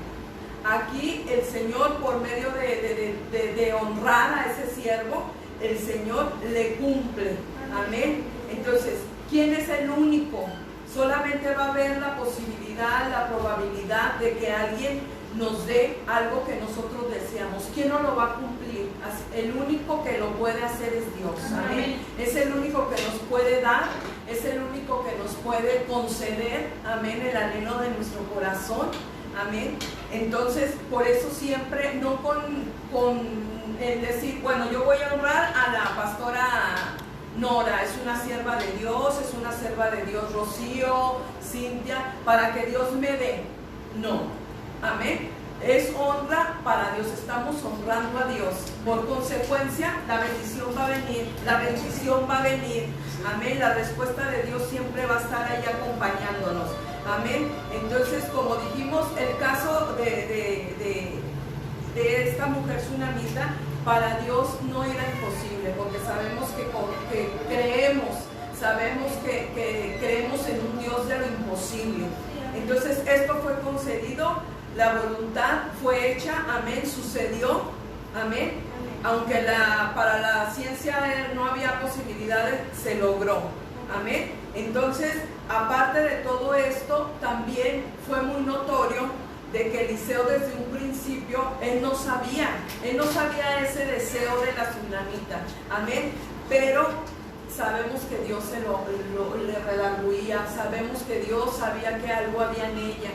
Aquí el Señor, por medio de honrar a ese siervo, el Señor le cumple, amén. Entonces, ¿quién es el único? Solamente va a haber la posibilidad, la probabilidad de que alguien nos dé algo que nosotros deseamos. ¿Quién no lo va a cumplir? El único que lo puede hacer es Dios, amén. Es el único que nos puede dar, es el único que nos puede conceder, amén, el anhelo de nuestro corazón, amén. Entonces, por eso siempre, no con el decir, bueno, yo voy a honrar a la pastora Nora, es una sierva de Dios, es una sierva de Dios, Rocío, Cintia, para que Dios me dé. No, amén. Es honra para Dios, estamos honrando a Dios. Por consecuencia, la bendición va a venir, amén. La respuesta de Dios siempre va a estar ahí acompañándonos, amén. Entonces, como dijimos, el caso de esta mujer tsunamita, para Dios no era imposible, porque sabemos que creemos en un Dios de lo imposible. Entonces esto fue concedido, la voluntad fue hecha, amén, sucedió, amén. Aunque para la ciencia no había posibilidades, se logró, amén. Entonces, aparte de todo esto, también fue muy notorio de que Eliseo desde un principio, él no sabía ese deseo de la tsunamita, amén, pero sabemos que Dios le redarguía, sabemos que Dios sabía que algo había en ella,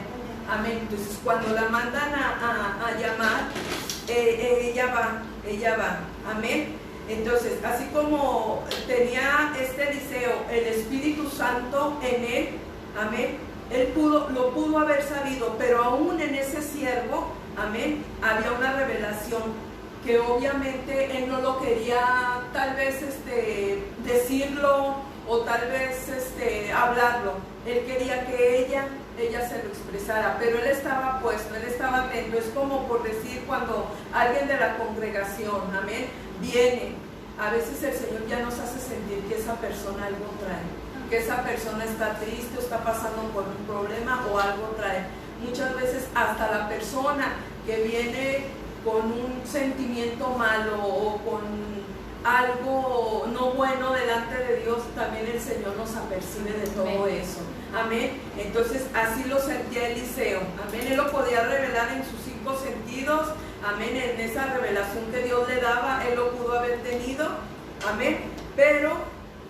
amén. Entonces cuando la mandan a llamar, ella va, amén. Entonces, así como tenía este Eliseo el Espíritu Santo en él, amén, él lo pudo haber sabido, pero aún en ese siervo, amén, había una revelación que obviamente él no lo quería tal vez decirlo o tal vez hablarlo. Él quería que ella se lo expresara, pero él estaba puesto, él estaba atento. Es como por decir, cuando alguien de la congregación, amén, viene, a veces el Señor ya nos hace sentir que esa persona algo trae, que esa persona está triste o está pasando por un problema o algo trae. Muchas veces hasta la persona que viene con un sentimiento malo o con algo no bueno delante de Dios, también el Señor nos apercibe de todo eso. Amén. Entonces así lo sentía Eliseo. Amén. Él lo podía revelar en sus 5 sentidos. Amén. En esa revelación que Dios le daba, él lo pudo haber tenido. Amén. Pero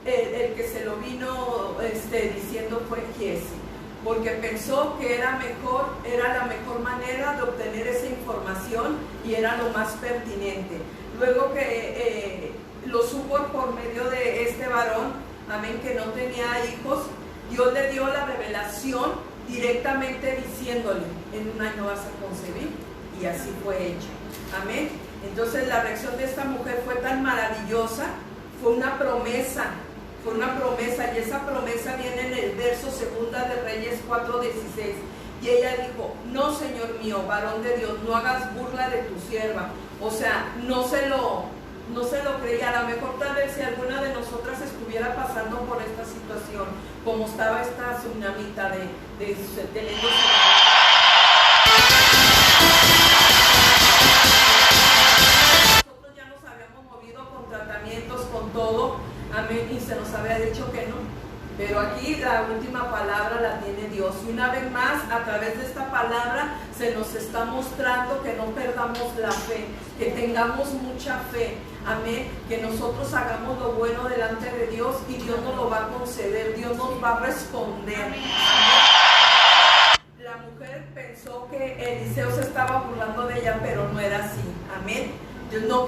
el que se lo vino diciendo fue Giezi, porque pensó que era la mejor manera de obtener esa información y era lo más pertinente. Luego que lo supo por medio de este varón, amén, que no tenía hijos, Dios le dio la revelación directamente diciéndole: en un año vas a concebir, y así fue hecho. Amén. Entonces la reacción de esta mujer fue tan maravillosa, fue una promesa, y esa promesa viene en el verso 2 de Reyes 4:16. Y ella dijo: no, Señor mío, varón de Dios, no hagas burla de tu sierva. O sea, no se lo creía. A lo mejor tal vez si alguna de nosotras estuviera pasando por esta situación, como estaba esta tsunamita de lengua. Nosotros ya nos habíamos movido con tratamientos, con todo, amén, y se nos había dicho que no. Pero aquí la última palabra la tiene Dios. Y una vez más, a través de esta palabra, se nos está mostrando que no perdamos la fe, que tengamos mucha fe. Amén. Que nosotros hagamos lo bueno delante de Dios y Dios nos lo va a conceder. Dios nos va a responder. Amén. La mujer pensó que Eliseo se estaba burlando de ella, pero no era así. Amén. Dios no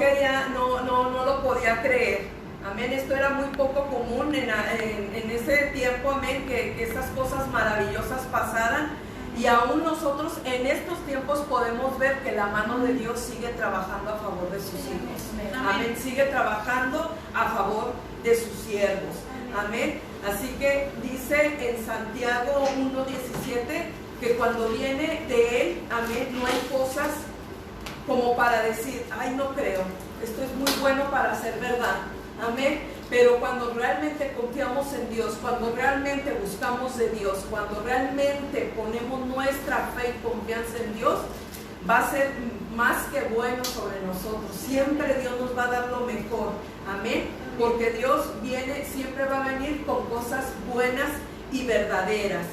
lo podía creer. Amén, esto era muy poco común en ese tiempo, amén, que esas cosas maravillosas pasaran. Y aún nosotros en estos tiempos podemos ver que la mano de Dios sigue trabajando a favor de sus hijos. Amén, sigue trabajando a favor de sus siervos. Amén. Así que dice en Santiago 1:17 que cuando viene de Él, amén, no hay cosas como para decir: ay, no creo, esto es muy bueno para ser verdad. Amén. Pero cuando realmente confiamos en Dios, cuando realmente buscamos de Dios, cuando realmente ponemos nuestra fe y confianza en Dios, va a ser más que bueno sobre nosotros. Siempre Dios nos va a dar lo mejor. Amén. Porque Dios siempre va a venir con cosas buenas y verdaderas.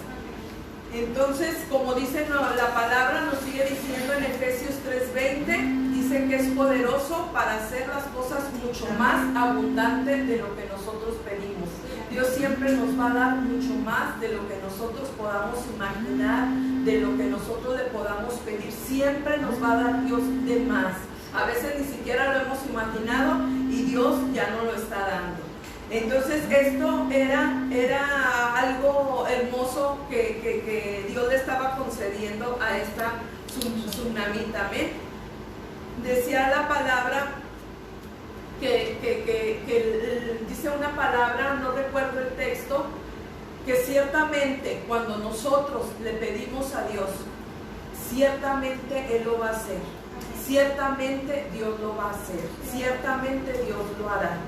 Entonces, como dice la palabra, nos sigue diciendo en Efesios 3:20, dice que es poderoso para hacer las cosas mucho más abundantes de lo que nosotros pedimos. Dios siempre nos va a dar mucho más de lo que nosotros podamos imaginar, de lo que nosotros le podamos pedir. Siempre nos va a dar Dios de más. A veces ni siquiera lo hemos imaginado y Dios ya no lo está dando. Entonces esto era algo hermoso que Dios le estaba concediendo a esta tsunamita. ¿Amén? Decía la palabra que dice una palabra, no recuerdo el texto, que ciertamente cuando nosotros le pedimos a Dios, ciertamente Él lo va a hacer. Ciertamente Dios lo va a hacer. Ciertamente Dios lo hará.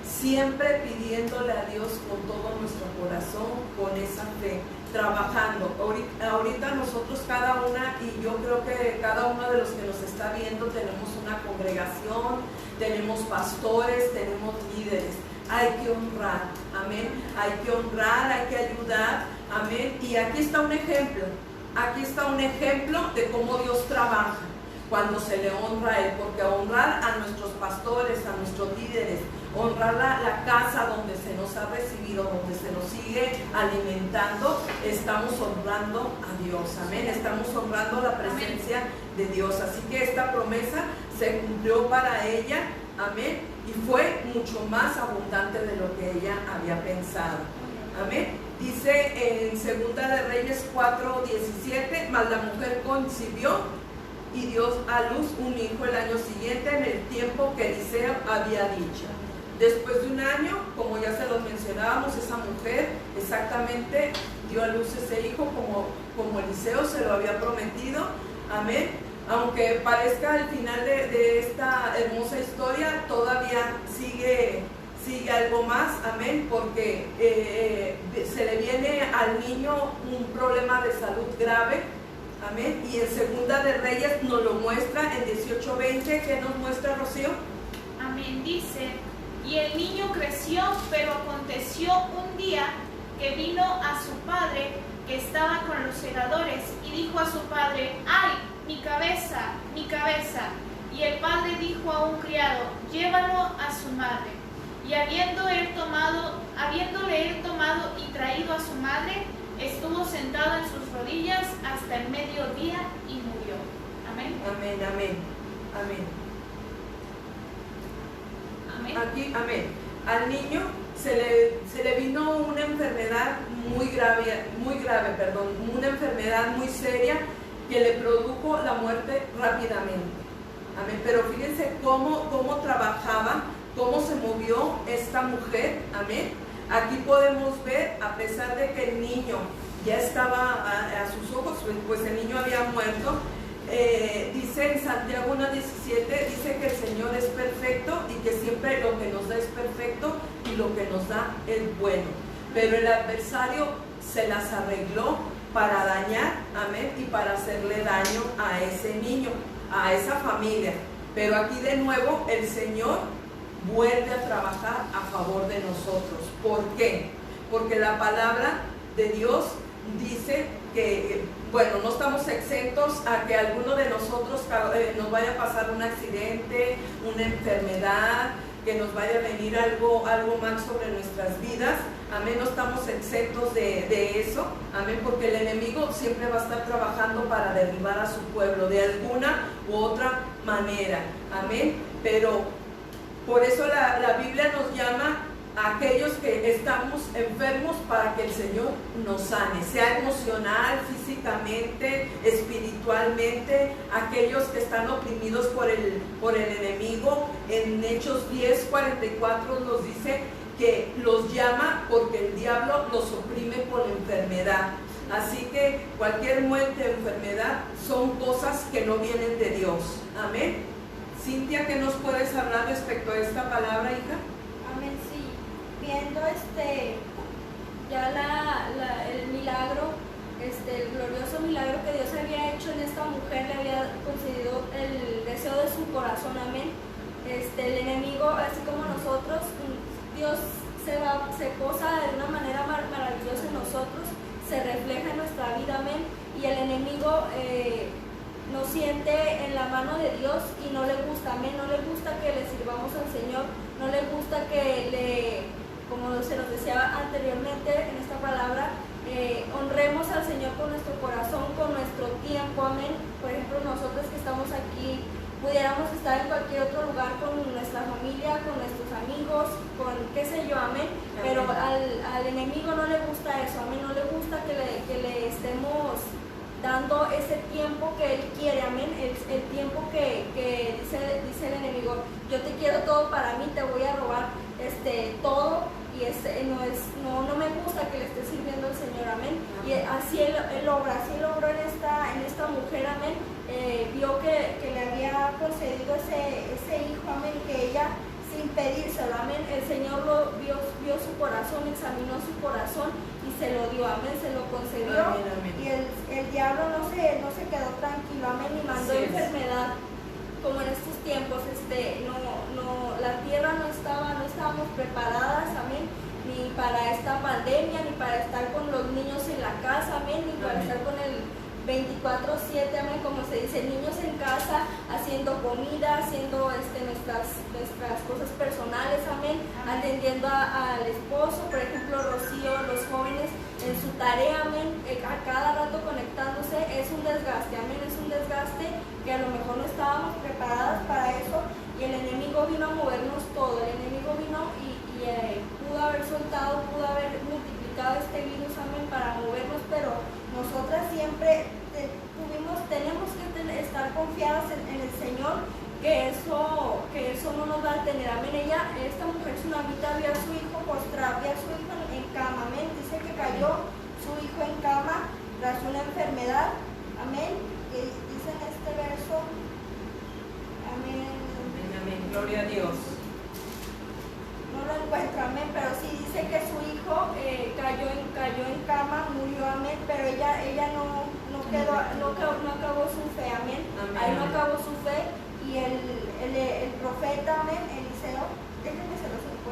Siempre pidiéndole a Dios con todo nuestro corazón, con esa fe, trabajando. Ahorita nosotros cada una, y yo creo que cada uno de los que nos está viendo, tenemos una congregación, tenemos pastores, tenemos líderes. Hay que honrar, amén. Hay que honrar, hay que ayudar, amén. Y aquí está un ejemplo de cómo Dios trabaja cuando se le honra a Él, porque honrar a nuestros pastores, a nuestros líderes, honrar la casa donde se nos ha recibido, donde se nos sigue alimentando, estamos honrando a Dios, amén, estamos honrando la presencia de Dios. Así que esta promesa se cumplió para ella, amén, y fue mucho más abundante de lo que ella había pensado, amén. Dice en 2 de Reyes 4:17, mas la mujer concibió y dio a luz un hijo el año siguiente, en el tiempo que Eliseo había dicho. Después de un año, como ya se los mencionábamos, esa mujer exactamente dio a luz ese hijo como Eliseo se lo había prometido. Amén. Aunque parezca el final de esta hermosa historia, todavía sigue algo más. Amén. Porque se le viene al niño un problema de salud grave. Amén. Y en Segunda de Reyes nos lo muestra en 18:20. ¿Qué nos muestra, Rocío? Amén. Dice: Y el niño creció, pero aconteció un día que vino a su padre, que estaba con los segadores, y dijo a su padre: ¡ay, mi cabeza, mi cabeza! Y el padre dijo a un criado: llévalo a su madre. Y habiéndole él tomado y traído a su madre, estuvo sentado en sus rodillas hasta el mediodía y murió. Amén. Amén, amén, amén. Amén. Aquí, amén. Al niño se le vino una enfermedad muy grave, una enfermedad muy seria que le produjo la muerte rápidamente. Amén. Pero fíjense cómo trabajaba, cómo se movió esta mujer. Amén. Aquí podemos ver, a pesar de que el niño ya estaba a sus ojos, pues el niño había muerto. Dice en Santiago 1:17, dice que el Señor es perfecto y que siempre lo que nos da es perfecto y lo que nos da es bueno. Pero el adversario se las arregló para dañar, amén, y para hacerle daño a ese niño, a esa familia. Pero aquí de nuevo el Señor vuelve a trabajar a favor de nosotros. ¿Por qué? Porque la palabra de Dios dice que, bueno, no estamos exentos a que alguno de nosotros nos vaya a pasar un accidente, una enfermedad, que nos vaya a venir algo mal sobre nuestras vidas. Amén, no estamos exentos de eso. Amén, porque el enemigo siempre va a estar trabajando para derribar a su pueblo de alguna u otra manera. Amén, pero por eso la Biblia nos llama a aquellos que estamos enfermos para que el Señor nos sane, sea emocional, físicamente, espiritualmente. Aquellos que están oprimidos por el enemigo, en Hechos 10:44 nos dice que los llama porque el diablo los oprime por la enfermedad. Así que cualquier muerte o enfermedad son cosas que no vienen de Dios. Amén. Cintia, ¿qué nos puedes hablar respecto a esta palabra, hija? Amén, sí. Viendo ya el milagro, el glorioso milagro que Dios había hecho en esta mujer, le había concedido el deseo de su corazón. Amén. El enemigo, así como nosotros, Dios se posa de una manera maravillosa en nosotros, se refleja en nuestra vida. Amén. Y el enemigo nos siente en la mano de Dios y no le gusta. Amén. No le gusta que le sirvamos al Señor, no le gusta que como se nos decía anteriormente en esta palabra, honremos al Señor con nuestro corazón, con nuestro tiempo. Amén. Por ejemplo, nosotros que estamos aquí, pudiéramos estar en cualquier otro lugar con nuestra familia, con nuestros amigos, con qué sé yo. Amén. Pero al enemigo no le gusta eso. Amén. No le gusta que le estemos dando ese tiempo que él quiere. Amén. El tiempo que dice el enemigo: yo te quiero todo para mí, te voy a robar todo, y no me gusta que le esté sirviendo al Señor. Amén. Y así él obró en esta mujer. Amén. Vio que le había concedido ese hijo. Amén. Que ella, sin pedírselo, amén, el Señor vio su corazón, examinó su corazón y se lo dio. Amén. Se lo concedió. Amén, amén. Y el diablo no se quedó tranquilo. Amén. Y mandó enfermedad, como en estos tiempos. La tierra no estábamos preparadas. Amén. Ni para esta pandemia, ni para estar con los niños en la casa. Amén. Ni para estar con el 24/7, amén, como se dice, niños en casa, haciendo comida, haciendo nuestras cosas personales. Amén. Atendiendo al esposo, por ejemplo, Rocío, los jóvenes en su tarea. Amén. A cada rato conectándose. Es un desgaste. Amén. Es un desgaste que a lo mejor no estábamos preparadas para eso, y el enemigo vino a movernos todo. El enemigo vino y pudo haber soltado, pudo haber multiplicado este virus. Amén, para movernos, pero nosotras siempre tenemos que estar confiadas en el Señor, que eso no nos va a tener. Amén. Esta mujer tsunamita vio a su hijo postrado, vio a su hijo en cama. Amén. Dice que cayó su hijo en cama tras una enfermedad. Amén. Y dice en este verso, amén. Amén, amén. Gloria a Dios. No lo encuentro. Amén. Pero sí dice que su hijo cayó en cama, murió. Amén. Pero ella no acabó su fe. Amén. Ahí no acabó su fe. Y el profeta, amén, Eliseo, déjenme se los encuentro.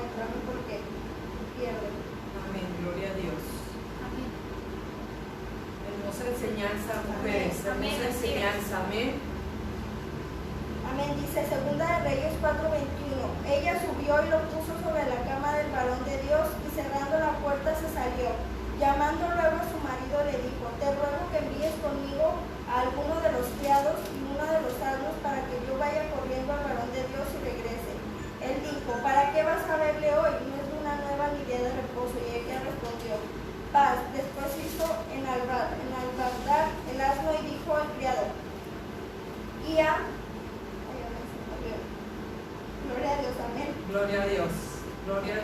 enseñanza, mujeres, hermosa enseñanza, amén. Amén. Dice Segunda de Reyes 4:21. Ella subió y lo puso sobre la cama del varón de Dios y cerrando la puerta se salió. Llamando luego a su marido le dijo: te ruego que envíes conmigo a alguno de los criados y uno de los asnos para que yo vaya corriendo al varón de Dios y regrese. Él dijo: ¿para qué vas a verle hoy? No es luna nueva ni día de reposo. Y ella respondió: paz. Después hizo enalbardar el asno y dijo al criado: guía. Gloria a Dios, amén. Gloria a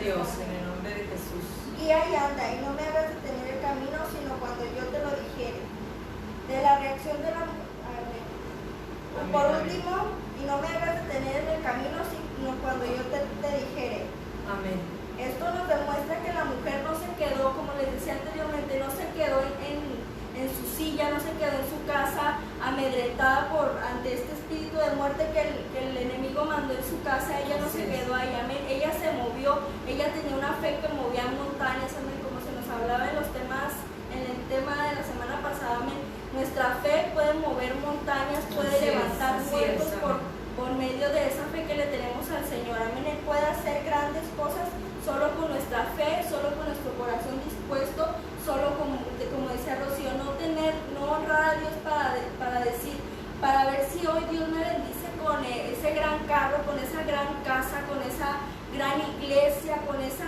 Dios, en el nombre de Jesús. Guía y anda, y no me hagas detener el camino, sino cuando yo te lo dijere. De la reacción de la mujer. Por último, y no me hagas detener en el camino, sino cuando yo te dijere. Amén. Esto nos demuestra que la mujer no se quedó, como les decía anteriormente, no se quedó en su silla, no se quedó en su casa amedrentada ante este espíritu de muerte que el enemigo mandó en su casa. Ella no se quedó ahí, amén. Ella se movió, ella tenía una fe que movía montañas, amén, como se nos hablaba en el tema de la semana pasada, amén. Nuestra fe puede mover montañas, puede levantar muertos por medio de esa fe que le tenemos al Señor, amén. Él puede hacer grandes cosas solo con nuestra fe, solo con nuestro corazón dispuesto, solo como decía Rocío, no honrar a Dios para ver si hoy Dios me bendice con ese gran carro, con esa gran casa, con esa gran iglesia, con ese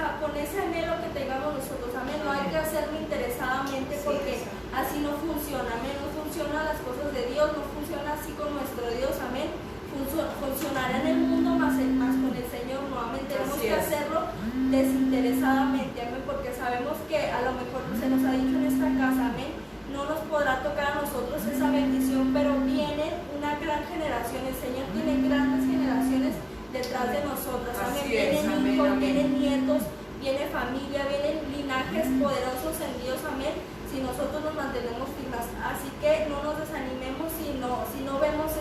anhelo que tengamos nosotros, amén. No hay que hacerlo interesadamente porque así no funciona, amén. No funcionan las cosas de Dios, no funciona así con nuestro Dios, amén. Funcionará en el mundo más con el Señor, no, amén. Tenemos que hacerlo desinteresadamente, amén, porque sabemos que a lo mejor se nos ha dicho en esta casa, amén, no nos podrá tocar a nosotros esa bendición, pero viene una gran generación. El Señor tiene grandes generaciones detrás de nosotros, amén. Vienen hijos, vienen nietos, viene familia, vienen linajes poderosos en Dios, amén, si nosotros nos mantenemos firmes. Así que no nos desanimemos si no vemos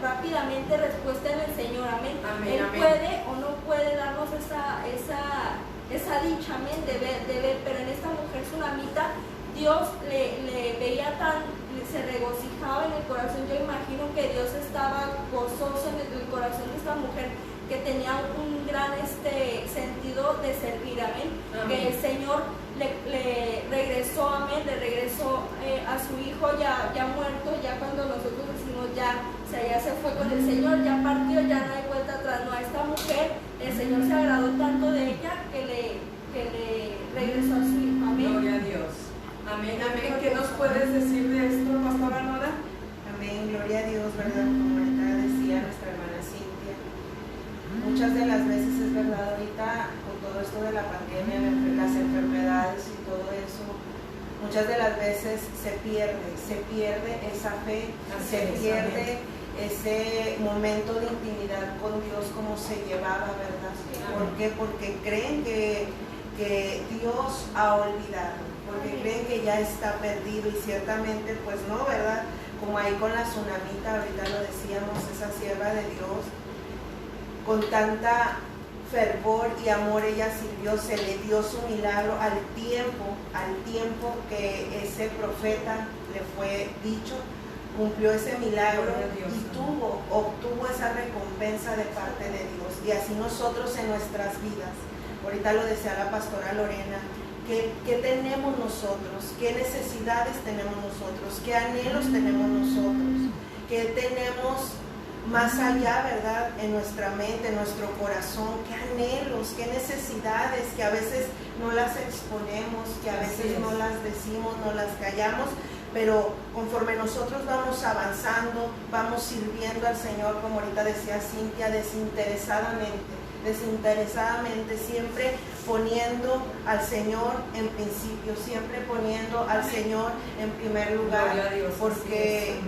rápidamente respuesta en el Señor, amén. Él puede o no puede darnos esa dicha, amén, de ver, pero en esta mujer tsunamita Dios le veía se regocijaba en el corazón. Yo imagino que Dios estaba gozoso en el corazón de esta mujer, que tenía un gran sentido de servir, amén. Que el Señor le regresó, amén, le regresó a su hijo ya muerto, ya cuando nosotros decimos ya se fue con el Señor, ya partió, ya no hay vuelta atrás. No, a esta mujer el Señor se agradó tanto de ella que le regresó a su hijo, amén. Gloria a Dios. Amén, amén. ¿Qué nos puedes decir de esto, pastora Nora? Amén, gloria a Dios, ¿verdad? Como ahorita decía nuestra hermana Cintia, muchas de las veces es verdad, ahorita con todo esto de la pandemia, las enfermedades y todo eso, muchas de las veces se pierde esa fe, se pierde ese momento de intimidad con Dios como se llevaba, ¿verdad? ¿Por qué? Porque creen que Dios ha olvidado, porque creen que ya está perdido, y ciertamente pues no, ¿verdad? Como ahí con la tsunamita, ahorita lo decíamos, esa sierva de Dios, con tanta fervor y amor ella sirvió, se le dio su milagro al tiempo que ese profeta le fue dicho, cumplió ese milagro y obtuvo esa recompensa de parte de Dios. Y así nosotros en nuestras vidas, ahorita lo decía la pastora Lorena, ¿qué tenemos nosotros? ¿Qué necesidades tenemos nosotros? ¿Qué anhelos tenemos nosotros? ¿Qué tenemos más allá, verdad? En nuestra mente, en nuestro corazón, ¿qué anhelos? ¿Qué necesidades? Que a veces no las exponemos, que a veces no las decimos, no las callamos, pero conforme nosotros vamos avanzando, vamos sirviendo al Señor, como ahorita decía Cintia, desinteresadamente, siempre poniendo al Señor en principio, siempre poniendo al Señor en primer lugar, porque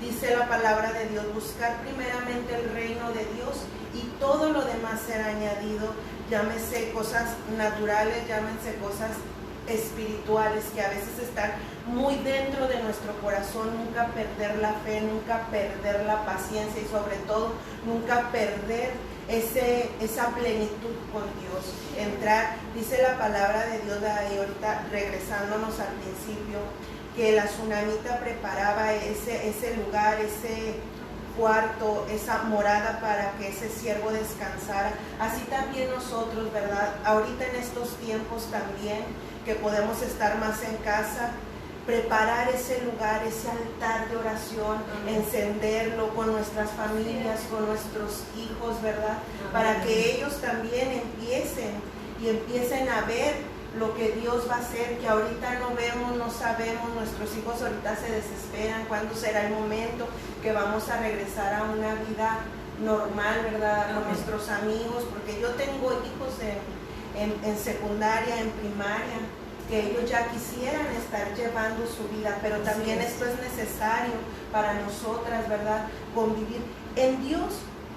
dice la palabra de Dios, buscar primeramente el reino de Dios y todo lo demás será añadido, llámese cosas naturales, llámense cosas espirituales que a veces están muy dentro de nuestro corazón. Nunca perder la fe, nunca perder la paciencia y sobre todo nunca perder esa plenitud con Dios. Entrar, dice la palabra de Dios de ahí ahorita, regresándonos al principio, que la tsunamita preparaba ese lugar, ese cuarto, esa morada para que ese siervo descansara. Así también nosotros, ¿verdad? Ahorita en estos tiempos también, que podemos estar más en casa, preparar ese lugar, ese altar de oración, encenderlo con nuestras familias, con nuestros hijos, ¿verdad? Para que ellos también empiecen a ver lo que Dios va a hacer, que ahorita no vemos, no sabemos. Nuestros hijos ahorita se desesperan, cuándo será el momento que vamos a regresar a una vida normal, ¿verdad? Con nuestros amigos, porque yo tengo hijos en secundaria, en primaria, que ellos ya quisieran estar llevando su vida, pero también esto es necesario para nosotras, ¿verdad? Convivir en Dios.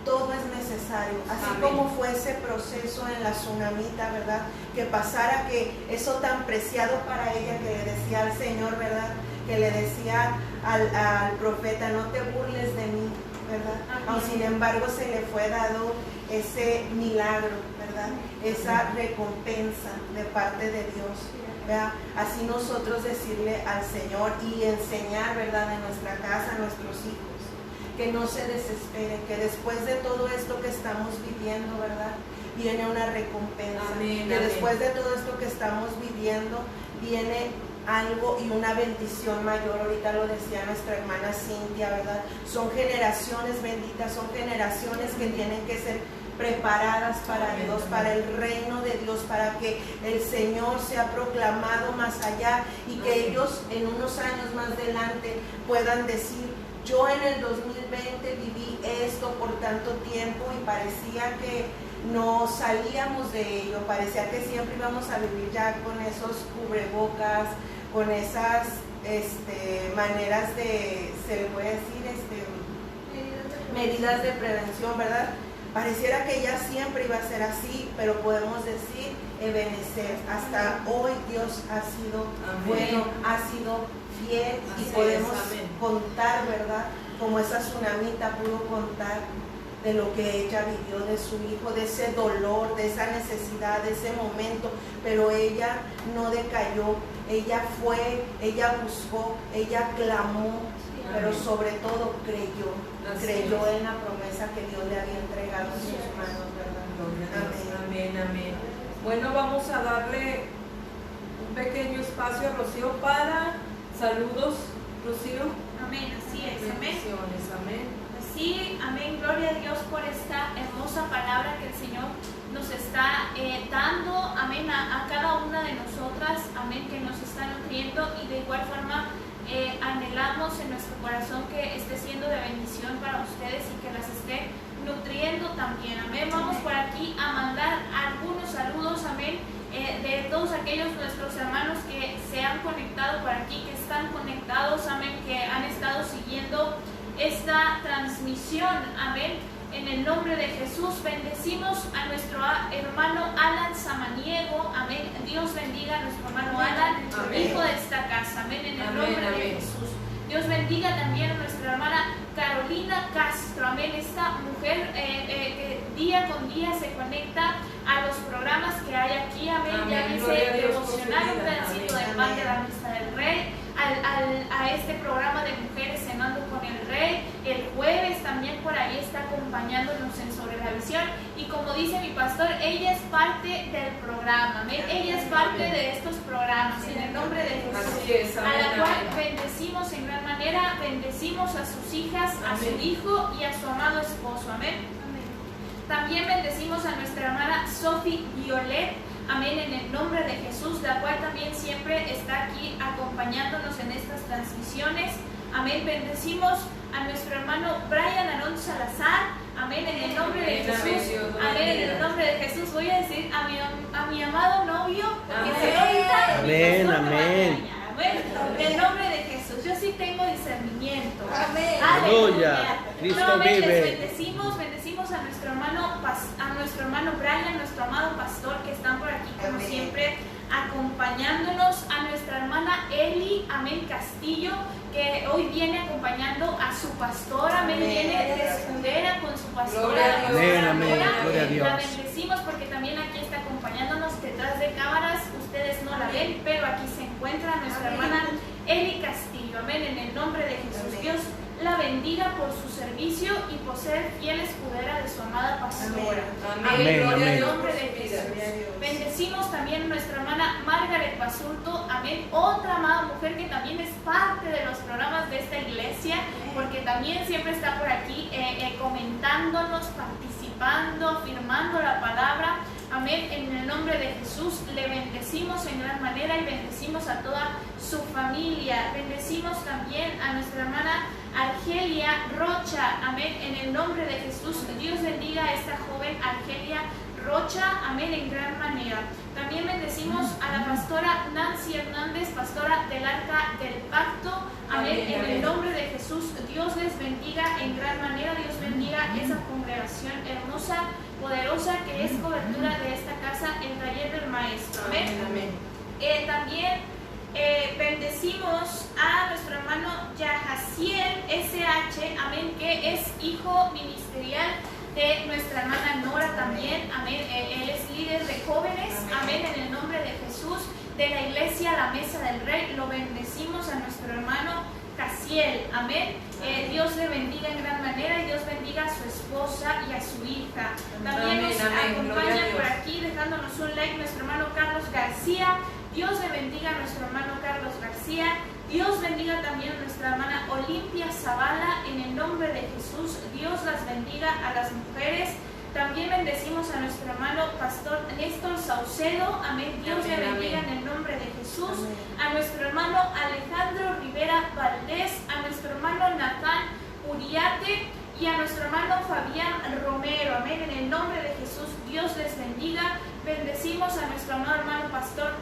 Todo es necesario, así como fue ese proceso en la tsunamita, ¿verdad? Que pasara, que eso tan preciado para ella, que le decía al Señor, ¿verdad? Que le decía al profeta, no te burles de mí, ¿verdad? Aun sin embargo se le fue dado ese milagro, ¿verdad? Esa recompensa de parte de Dios, ¿verdad? Así nosotros decirle al Señor y enseñar, ¿verdad? En nuestra casa, a nuestros hijos, que no se desesperen, que después de todo esto que estamos viviendo, ¿verdad? Viene una recompensa. Que después de todo esto que estamos viviendo, viene algo y una bendición mayor. Ahorita lo decía nuestra hermana Cintia, ¿verdad? Son generaciones benditas, son generaciones que tienen que ser preparadas para Dios, para el reino de Dios, para que el Señor sea proclamado más allá y que ellos en unos años más adelante puedan decir: yo en el 2020 viví esto por tanto tiempo y parecía que no salíamos de ello, parecía que siempre íbamos a vivir ya con esos cubrebocas, con esas maneras de, se le puede decir, medidas de prevención, ¿verdad? Pareciera que ya siempre iba a ser así, pero podemos decir, Ebenezer, hasta hoy Dios ha sido bueno, ha sido fiel, y podemos contar, ¿verdad? Como esa tsunamita pudo contar de lo que ella vivió, de su hijo, de ese dolor, de esa necesidad, de ese momento, pero ella no decayó, ella fue, ella buscó, ella clamó, pero sobre todo creyó en la promesa que Dios le había entregado en sus manos, ¿verdad? Amén. Bueno, vamos a darle un pequeño espacio a Rocío para saludos. Rocío. Amén, así es, amén. Amén. Sí, amén, gloria a Dios por esta hermosa palabra que el Señor nos está dando, amén, a cada una de nosotras, amén, que nos está nutriendo, y de igual forma anhelamos en nuestro corazón que esté siendo de bendición para ustedes y que las esté nutriendo también, amén. Vamos por aquí a mandar algunos saludos, amén, de todos aquellos nuestros hermanos que se han conectado por aquí, que están conectados, amén, que han estado siguiendo esta transmisión, amén. En el nombre de Jesús bendecimos a nuestro hermano Alan Samaniego, amén. Dios bendiga a nuestro hermano Alan, hijo de esta casa, amén, en el nombre de Jesús. Dios bendiga también a nuestra hermana Carolina Castro, amén, esta mujer que día con día se conecta a los programas que hay aquí, amén. Ya dice devocionar un pedacito de pan de la mesa del Rey, a este programa de Mujeres Cenando con el Rey. El jueves también por ahí está acompañándonos en Sobre la Visión, y como dice mi pastor, ella es parte del programa, amén. Ella es parte de estos programas, en el nombre de Jesús, a la cual bendecimos en gran manera, bendecimos a sus hijas, a su hijo y a su amado esposo, amén. También bendecimos a nuestra hermana Sophie Violet, amén, en el nombre de Jesús, la cual también siempre está aquí acompañándonos en estas transmisiones, amén. Bendecimos a nuestro hermano Brian Arón Salazar, amén, en el nombre de Jesús, amén, en el nombre de Jesús. Voy a decir a mi amado novio, porque se ahorita, amén, amén. En el nombre de Jesús, yo sí tengo discernimiento. Amén. Aleluya. Cristo vive. Bendecimos a nuestro hermano Brian, nuestro amado pastor, que están por aquí como siempre acompañándonos, a nuestra hermana Eli, amén, Castillo, que hoy viene acompañando a su pastora, amén, viene de escudera con su pastora, amén, gloria a Dios. La bendecimos porque también aquí está acompañándonos detrás de cámaras, ustedes no la ven, pero aquí se encuentra nuestra hermana Eli Castillo. Amén, en el nombre de Jesús. Amén. Dios la bendiga por su servicio y por ser fiel escudera de su amada pastora. Amén, En el amén. nombre de Jesús. Bendecimos también a nuestra hermana Margaret Basurto, amén, otra amada mujer que también es parte de los programas de esta iglesia, porque también siempre está por aquí comentándonos, participando, afirmando la palabra. Amén, en el nombre de Jesús le bendecimos en gran manera y bendecimos a toda su familia. Bendecimos también a nuestra hermana Argelia Rocha, amén, en el nombre de Jesús. Dios bendiga a esta joven Argelia Rocha, amén, en gran manera. También bendecimos a la pastora Nancy Hernández, pastora del Arca del Pacto, amén, en el nombre de Jesús. Dios les bendiga en gran manera. Dios bendiga esa congregación hermosa, poderosa, que es cobertura de esta casa, el taller del maestro, amén. También bendecimos a nuestro hermano Yahaziel SH, amén, que es hijo ministerial de nuestra hermana Nora también, amén. Él es líder de jóvenes, amén, en el nombre de Jesús, de la iglesia La Mesa del Rey. Lo bendecimos a nuestro hermano Casiel, amén. Dios le bendiga en gran manera y Dios bendiga a su esposa y a su hija. También nos acompaña por aquí dejándonos un like nuestro hermano Carlos García. Dios le bendiga a nuestro hermano Carlos García. Dios bendiga también a nuestra hermana Olimpia Zavala en el nombre de Jesús. Dios las bendiga a las mujeres. También bendecimos a nuestro hermano pastor Néstor Saucedo, amén. Dios le bendiga en el nombre de Jesús. A nuestro hermano Alejandro Rivera Valdés, a nuestro hermano Natán Uriate y a nuestro hermano Fabián Romero, amén. En el nombre de Jesús, Dios les bendiga. Bendecimos a nuestro amado hermano pastor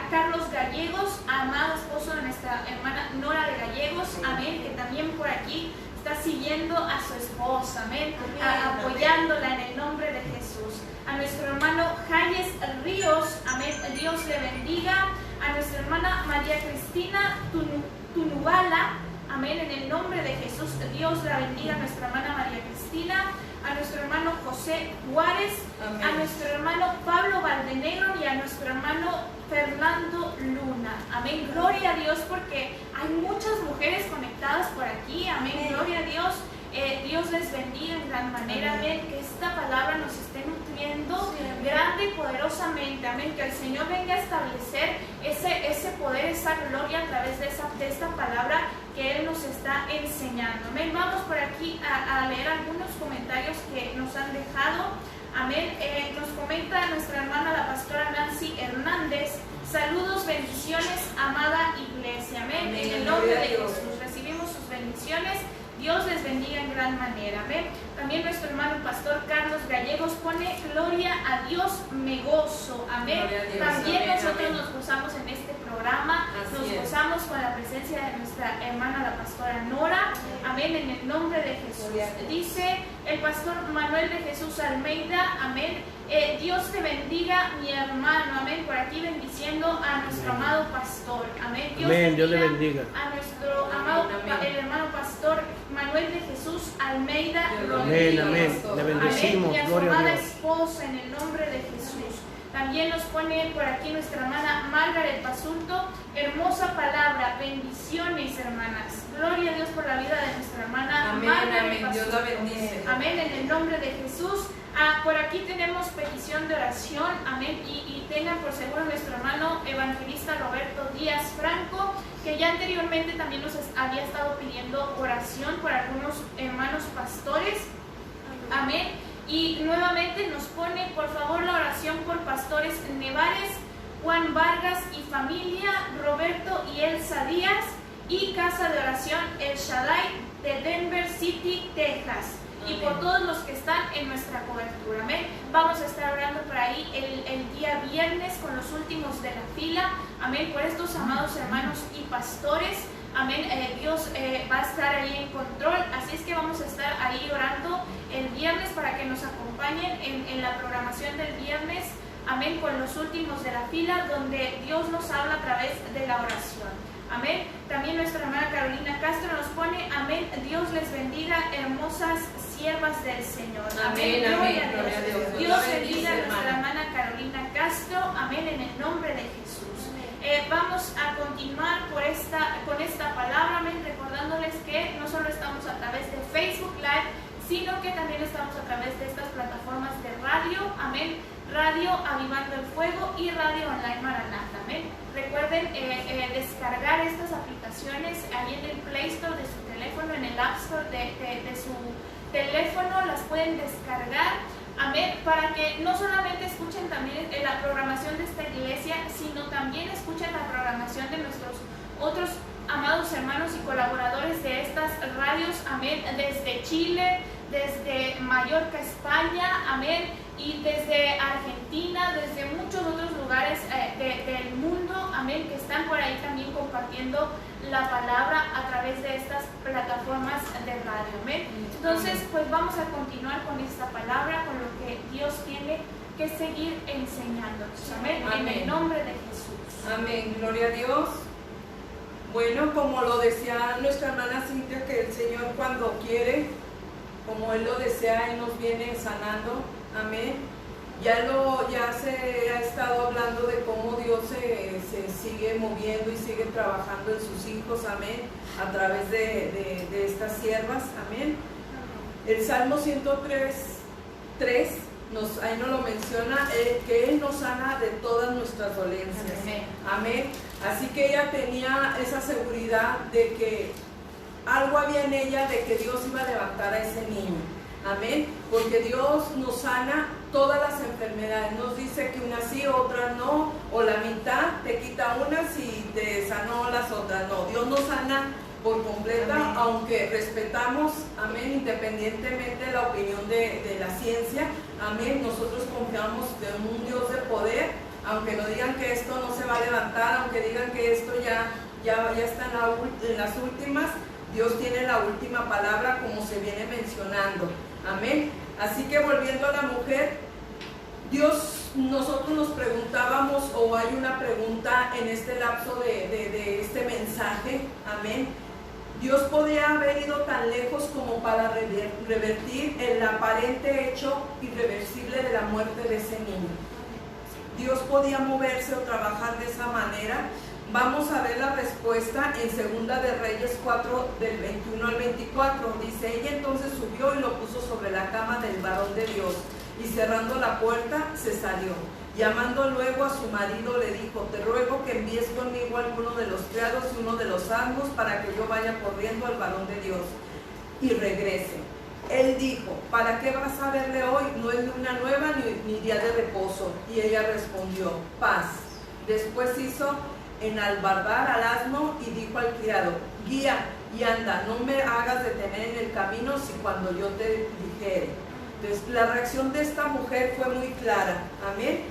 Carlos Gallegos, amado esposo de nuestra hermana Nora de Gallegos, amén, que también por aquí está siguiendo a su esposa, amén, apoyándola en el nombre de Jesús. A nuestro hermano Hayes Ríos, amén, Dios le bendiga. A nuestra hermana María Cristina Tunubala, amén, en el nombre de Jesús, Dios la bendiga. A nuestra hermana María Cristina, a nuestro hermano José Juárez, amén, a nuestro hermano Pablo Valdenegro y a nuestro hermano Fernando Luna, amén. Gloria a Dios porque hay muchas mujeres conectadas por aquí, amén, gloria a Dios. Dios les bendiga en gran manera, amén, que esta palabra nos esté nutriendo grande y poderosamente, amén, que el Señor venga a establecer ese poder, esa gloria a través de esta palabra que Él nos está enseñando, amén. Vamos por aquí a leer algunos comentarios que nos han dejado, amén. Nos comenta nuestra hermana la pastora Nancy Hernández: saludos, bendiciones, amada iglesia, amén. En el nombre de Jesús recibimos sus bendiciones. Dios les bendiga en gran manera, amén. También nuestro hermano pastor Carlos Gallegos pone: gloria a Dios, me gozo, amén. También nosotros nos gozamos en este programa, nos gozamos con la presencia de nuestra hermana la pastora Nora, amén, en el nombre de Jesús. Dice el pastor Manuel de Jesús Almeida, amén. Dios te bendiga, mi hermano, amén. Por aquí bendiciendo a nuestro amado pastor, amén. Dios le bendiga a nuestro amado el hermano pastor Manuel de Jesús Almeida. Amén, amén. Le bendecimos, amén. Y a su gloria a amada Dios. esposa en el nombre de Jesús. También nos pone por aquí nuestra hermana Margaret Basurto: hermosa palabra, bendiciones, hermanas. Gloria a Dios por la vida de nuestra hermana amén, Margaret amén. Basurto. Dios la bendice. Amén, en el nombre de Jesús. Por aquí tenemos petición de oración, amén, y tengan por seguro nuestro hermano evangelista Roberto Díaz Franco, que ya anteriormente también nos había estado pidiendo oración por algunos hermanos pastores, amén. Y nuevamente nos pone por favor la oración por pastores Nevares, Juan Vargas y familia, Roberto y Elsa Díaz, y casa de oración El Shaddai de Denver City, Texas. Y por todos los que están en nuestra cobertura, amén. Vamos a estar orando por ahí el día viernes con los últimos de la fila, amén, por estos amados hermanos y pastores, amén. Dios va a estar ahí en control, así es que vamos a estar ahí orando el viernes para que nos acompañen en la programación del viernes, amén, con los últimos de la fila, donde Dios nos habla a través de la oración. Amén. También nuestra hermana Carolina Castro nos pone: amén, Dios les bendiga, hermosas siervas del Señor. Amén, amén. Gloria a Dios. Dios bendiga a nuestra hermana Carolina Castro, amén, en el nombre de Jesús. Vamos a continuar con esta palabra, amén, recordándoles que no solo estamos a través de Facebook Live, sino que también estamos a través de estas plataformas de radio, amén, Radio Avivando el Fuego y Radio Online Maranatha, amén. Recuerden descargar estas aplicaciones ahí en el Play Store de su teléfono, en el App Store de su teléfono, las pueden descargar, amén, para que no solamente escuchen también la programación de esta iglesia, sino también escuchen la programación de nuestros otros amados hermanos y colaboradores de estas radios, amén, desde Chile, desde Mallorca, España, amén, y desde Argentina, desde muchos otros lugares del mundo, amén, que están por ahí también compartiendo la palabra a través de estas plataformas de radio, amén. Entonces, pues vamos a continuar con esta palabra, con lo que Dios tiene que seguir enseñándonos, amén, en el nombre de Jesús. Amén, gloria a Dios. Bueno, como lo decía nuestra hermana Cintia, que el Señor cuando quiere, como Él lo desea, Él nos viene sanando, amén. Ya se ha estado hablando de cómo Dios se sigue moviendo y sigue trabajando en sus hijos, amén, a través de estas siervas, amén. El Salmo 103:3 ahí nos lo menciona, que Él nos sana de todas nuestras dolencias, amén. Así que ella tenía esa seguridad de que algo había en ella, de que Dios iba a levantar a ese niño, amén, porque Dios nos sana todas las enfermedades. Nos dice que unas sí, otras no, o la mitad te quita unas y te sanó las otras. No, Dios nos sana por completa, amén, aunque respetamos, amén, independientemente de la opinión de la ciencia, amén. Nosotros confiamos en un Dios de poder, aunque nos digan que esto no se va a levantar, aunque digan que esto ya está en las últimas. Dios tiene la última palabra, como se viene mencionando, amén. Así que volviendo a la mujer, nosotros nos preguntábamos, o hay una pregunta en este lapso de este mensaje, amén. Dios podía haber ido tan lejos como para revertir el aparente hecho irreversible de la muerte de ese niño. Dios podía moverse o trabajar de esa manera. Vamos a ver la respuesta en 2 de Reyes 4, del 21 al 24. Dice, ella entonces subió y lo puso sobre la cama del varón de Dios, y cerrando la puerta se salió. Llamando luego a su marido le dijo, te ruego que envíes conmigo a alguno de los criados y uno de los amos para que yo vaya corriendo al varón de Dios y regrese. Él dijo, ¿para qué vas a verle hoy? No es luna nueva ni día de reposo. Y ella respondió, paz. Después hizo enalbardar al asno y dijo al criado, guía y anda, no me hagas detener en el camino si cuando yo te dijere. Entonces la reacción de esta mujer fue muy clara, amén.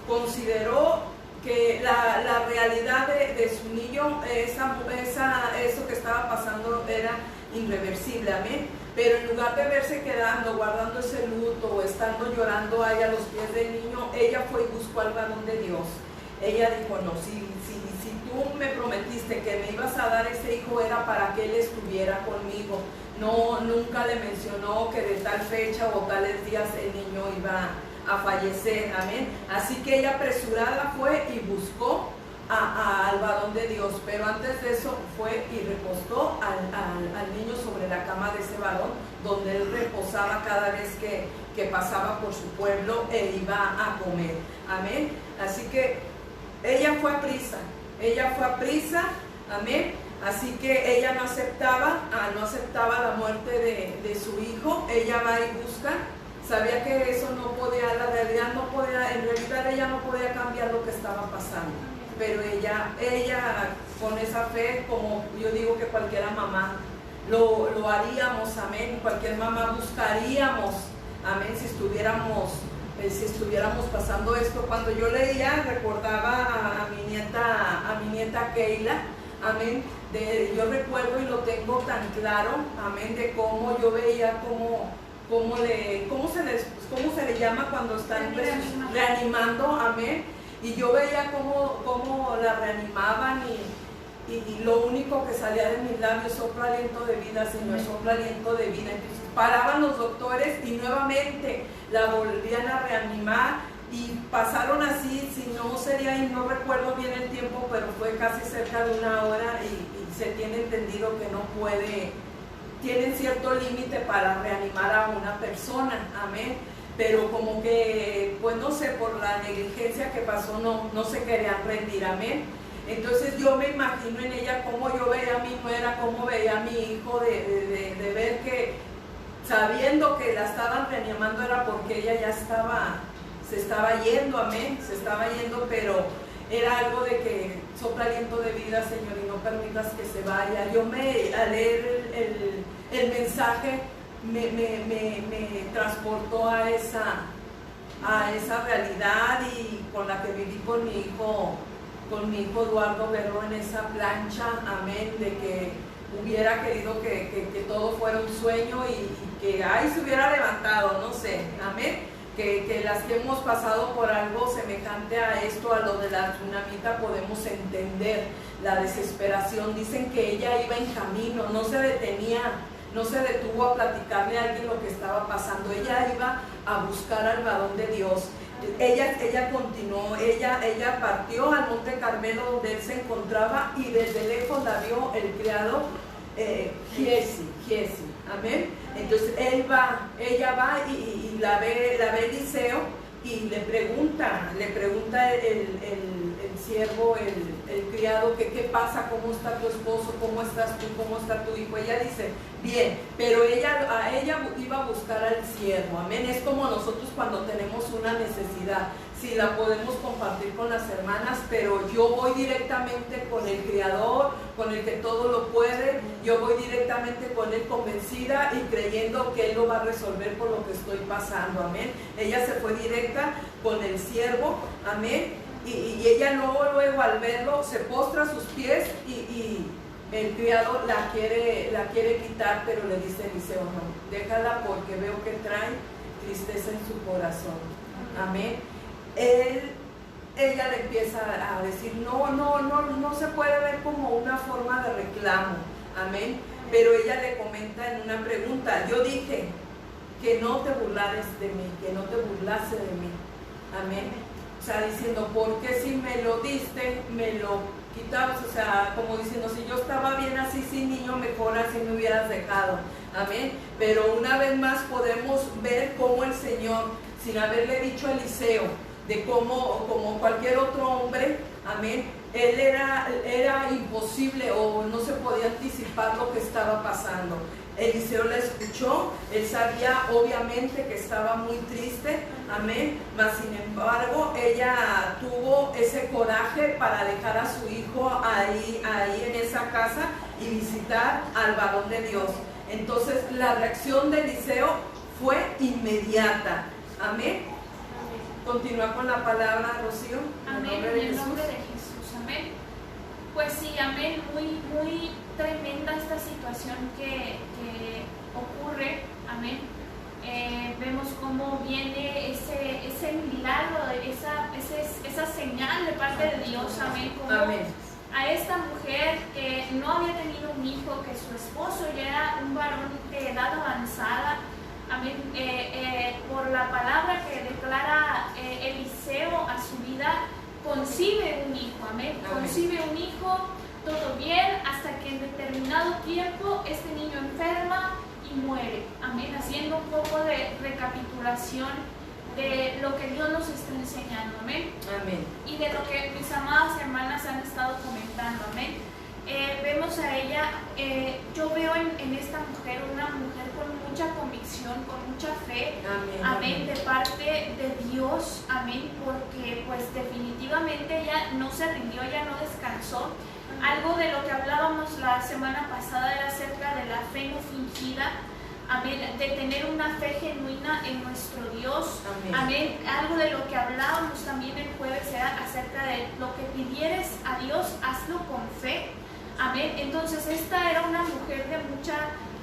Consideró que la realidad de su niño, eso que estaba pasando era irreversible, amén. Pero en lugar de verse quedando, guardando ese luto o estando llorando ahí a los pies del niño, ella fue y buscó al varón de Dios. Ella dijo, no, si tú me prometiste que me ibas a dar ese hijo, era para que él estuviera conmigo. No, nunca le mencionó que de tal fecha o tales días el niño iba a fallecer, amén. Así que ella apresurada fue y buscó al varón de Dios, pero antes de eso fue y recostó al niño sobre la cama de ese varón, donde él reposaba cada vez que pasaba por su pueblo e iba a comer, amén. Así que ella fue a prisa, amén. Así que ella no aceptaba la muerte de su hijo. Ella va y busca, sabía que eso no podía, en realidad ella no podía cambiar lo que estaba pasando, pero ella con esa fe, como yo digo que cualquiera mamá lo haríamos, amén. Cualquier mamá buscaríamos, amén, si estuviéramos pasando esto. Cuando yo leía, recordaba a mi nieta Keila, amén. Yo recuerdo y lo tengo tan claro, amén, de cómo yo veía cómo se le llama cuando están reanimando, amén. Y yo veía cómo la reanimaban y lo único que salía de mis labios, soplo aliento de vida, Señor, soplo aliento de vida. Entonces paraban los doctores y nuevamente la volvían a reanimar y pasaron así, si no sería, y no recuerdo bien el tiempo, pero fue casi cerca de 1 hora y se tiene entendido que no puede, tienen cierto límite para reanimar a una persona, amén, pero como que, pues no sé, por la negligencia que pasó no se querían rendir, amén. Entonces yo me imagino en ella cómo yo veía a mi nuera, cómo veía a mi hijo, de ver que sabiendo que la estaban reanimando era porque ella ya se estaba yendo, amén, se estaba yendo, pero era algo de que sopla aliento de vida, Señor, y no permitas que se vaya. Al leer el mensaje me transportó a esa realidad, y con la que viví con mi hijo Eduardo, verlo en esa plancha, amén, de que hubiera querido que todo fuera un sueño y que ahí se hubiera levantado, no sé, amén, que las que hemos pasado por algo semejante a esto, a lo de la tsunamita, podemos entender la desesperación. Dicen que ella iba en camino, no se detuvo a platicarle a alguien lo que estaba pasando, ella iba a buscar al varón de Dios. Ella continuó, ella partió al Monte Carmelo donde él se encontraba, y desde lejos la vio el criado Giesi, amén. Entonces ella va y la ve Eliseo, y le pregunta el siervo, el criado, que qué pasa, cómo está tu esposo, cómo estás tú, cómo está tu hijo. Ella dice, bien, pero ella iba a buscar al siervo, amén. Es como nosotros cuando tenemos una necesidad, si la podemos compartir con las hermanas, pero yo voy directamente con el Creador, con el que todo lo puede, yo voy directamente con él convencida y creyendo que él lo va a resolver por lo que estoy pasando, amén. Ella se fue directa con el siervo, amén, y ella luego al verlo se postra a sus pies, y el criado la quiere quitar, pero le dice Eliseo, no, déjala porque veo que trae tristeza en su corazón, amén. Ella le empieza a decir, no se puede ver como una forma de reclamo, amén, pero ella le comenta en una pregunta, yo dije que no te burlares de mí, que no te burlase de mí, amén, o sea, diciendo, porque si me lo diste, me lo quitabas, o sea, como diciendo, si yo estaba bien así sin niño, mejor así me hubieras dejado, amén, pero una vez más podemos ver cómo el Señor, sin haberle dicho a Eliseo, de como cualquier otro hombre, amén, él era imposible o no se podía anticipar lo que estaba pasando. Eliseo la escuchó, él sabía obviamente que estaba muy triste, amén, mas sin embargo ella tuvo ese coraje para dejar a su hijo ahí en esa casa y visitar al varón de Dios. Entonces la reacción de Eliseo fue inmediata, amén. Continúa con la palabra, Rocío. Amén, en el nombre de Jesús, amén. Pues sí, amén, muy, muy tremenda esta situación que ocurre, amén. Vemos cómo viene ese milagro, esa señal de parte de Dios, amén. Como amén. A esta mujer que no había tenido un hijo, que su esposo ya era un varón de edad avanzada, amén, por la palabra que declara Eliseo a su vida, concibe un hijo, amén, concibe un hijo, todo bien, hasta que en determinado tiempo este niño enferma y muere, amén, haciendo un poco de recapitulación de lo que Dios nos está enseñando, amén, amén, y de lo que mis amadas hermanas han estado comentando, amén. Vemos a ella, yo veo en esta mujer una mujer con mucha convicción, con mucha fe, amén, amén, de parte de Dios, amén, porque pues definitivamente ella no se rindió, ella no descansó. Algo de lo que hablábamos la semana pasada era acerca de la fe no fingida, amén, de tener una fe genuina en nuestro Dios, amén, amén. Algo de lo que hablábamos también el jueves era acerca de lo que pidieres a Dios, hazlo con fe, amén. Entonces esta era una mujer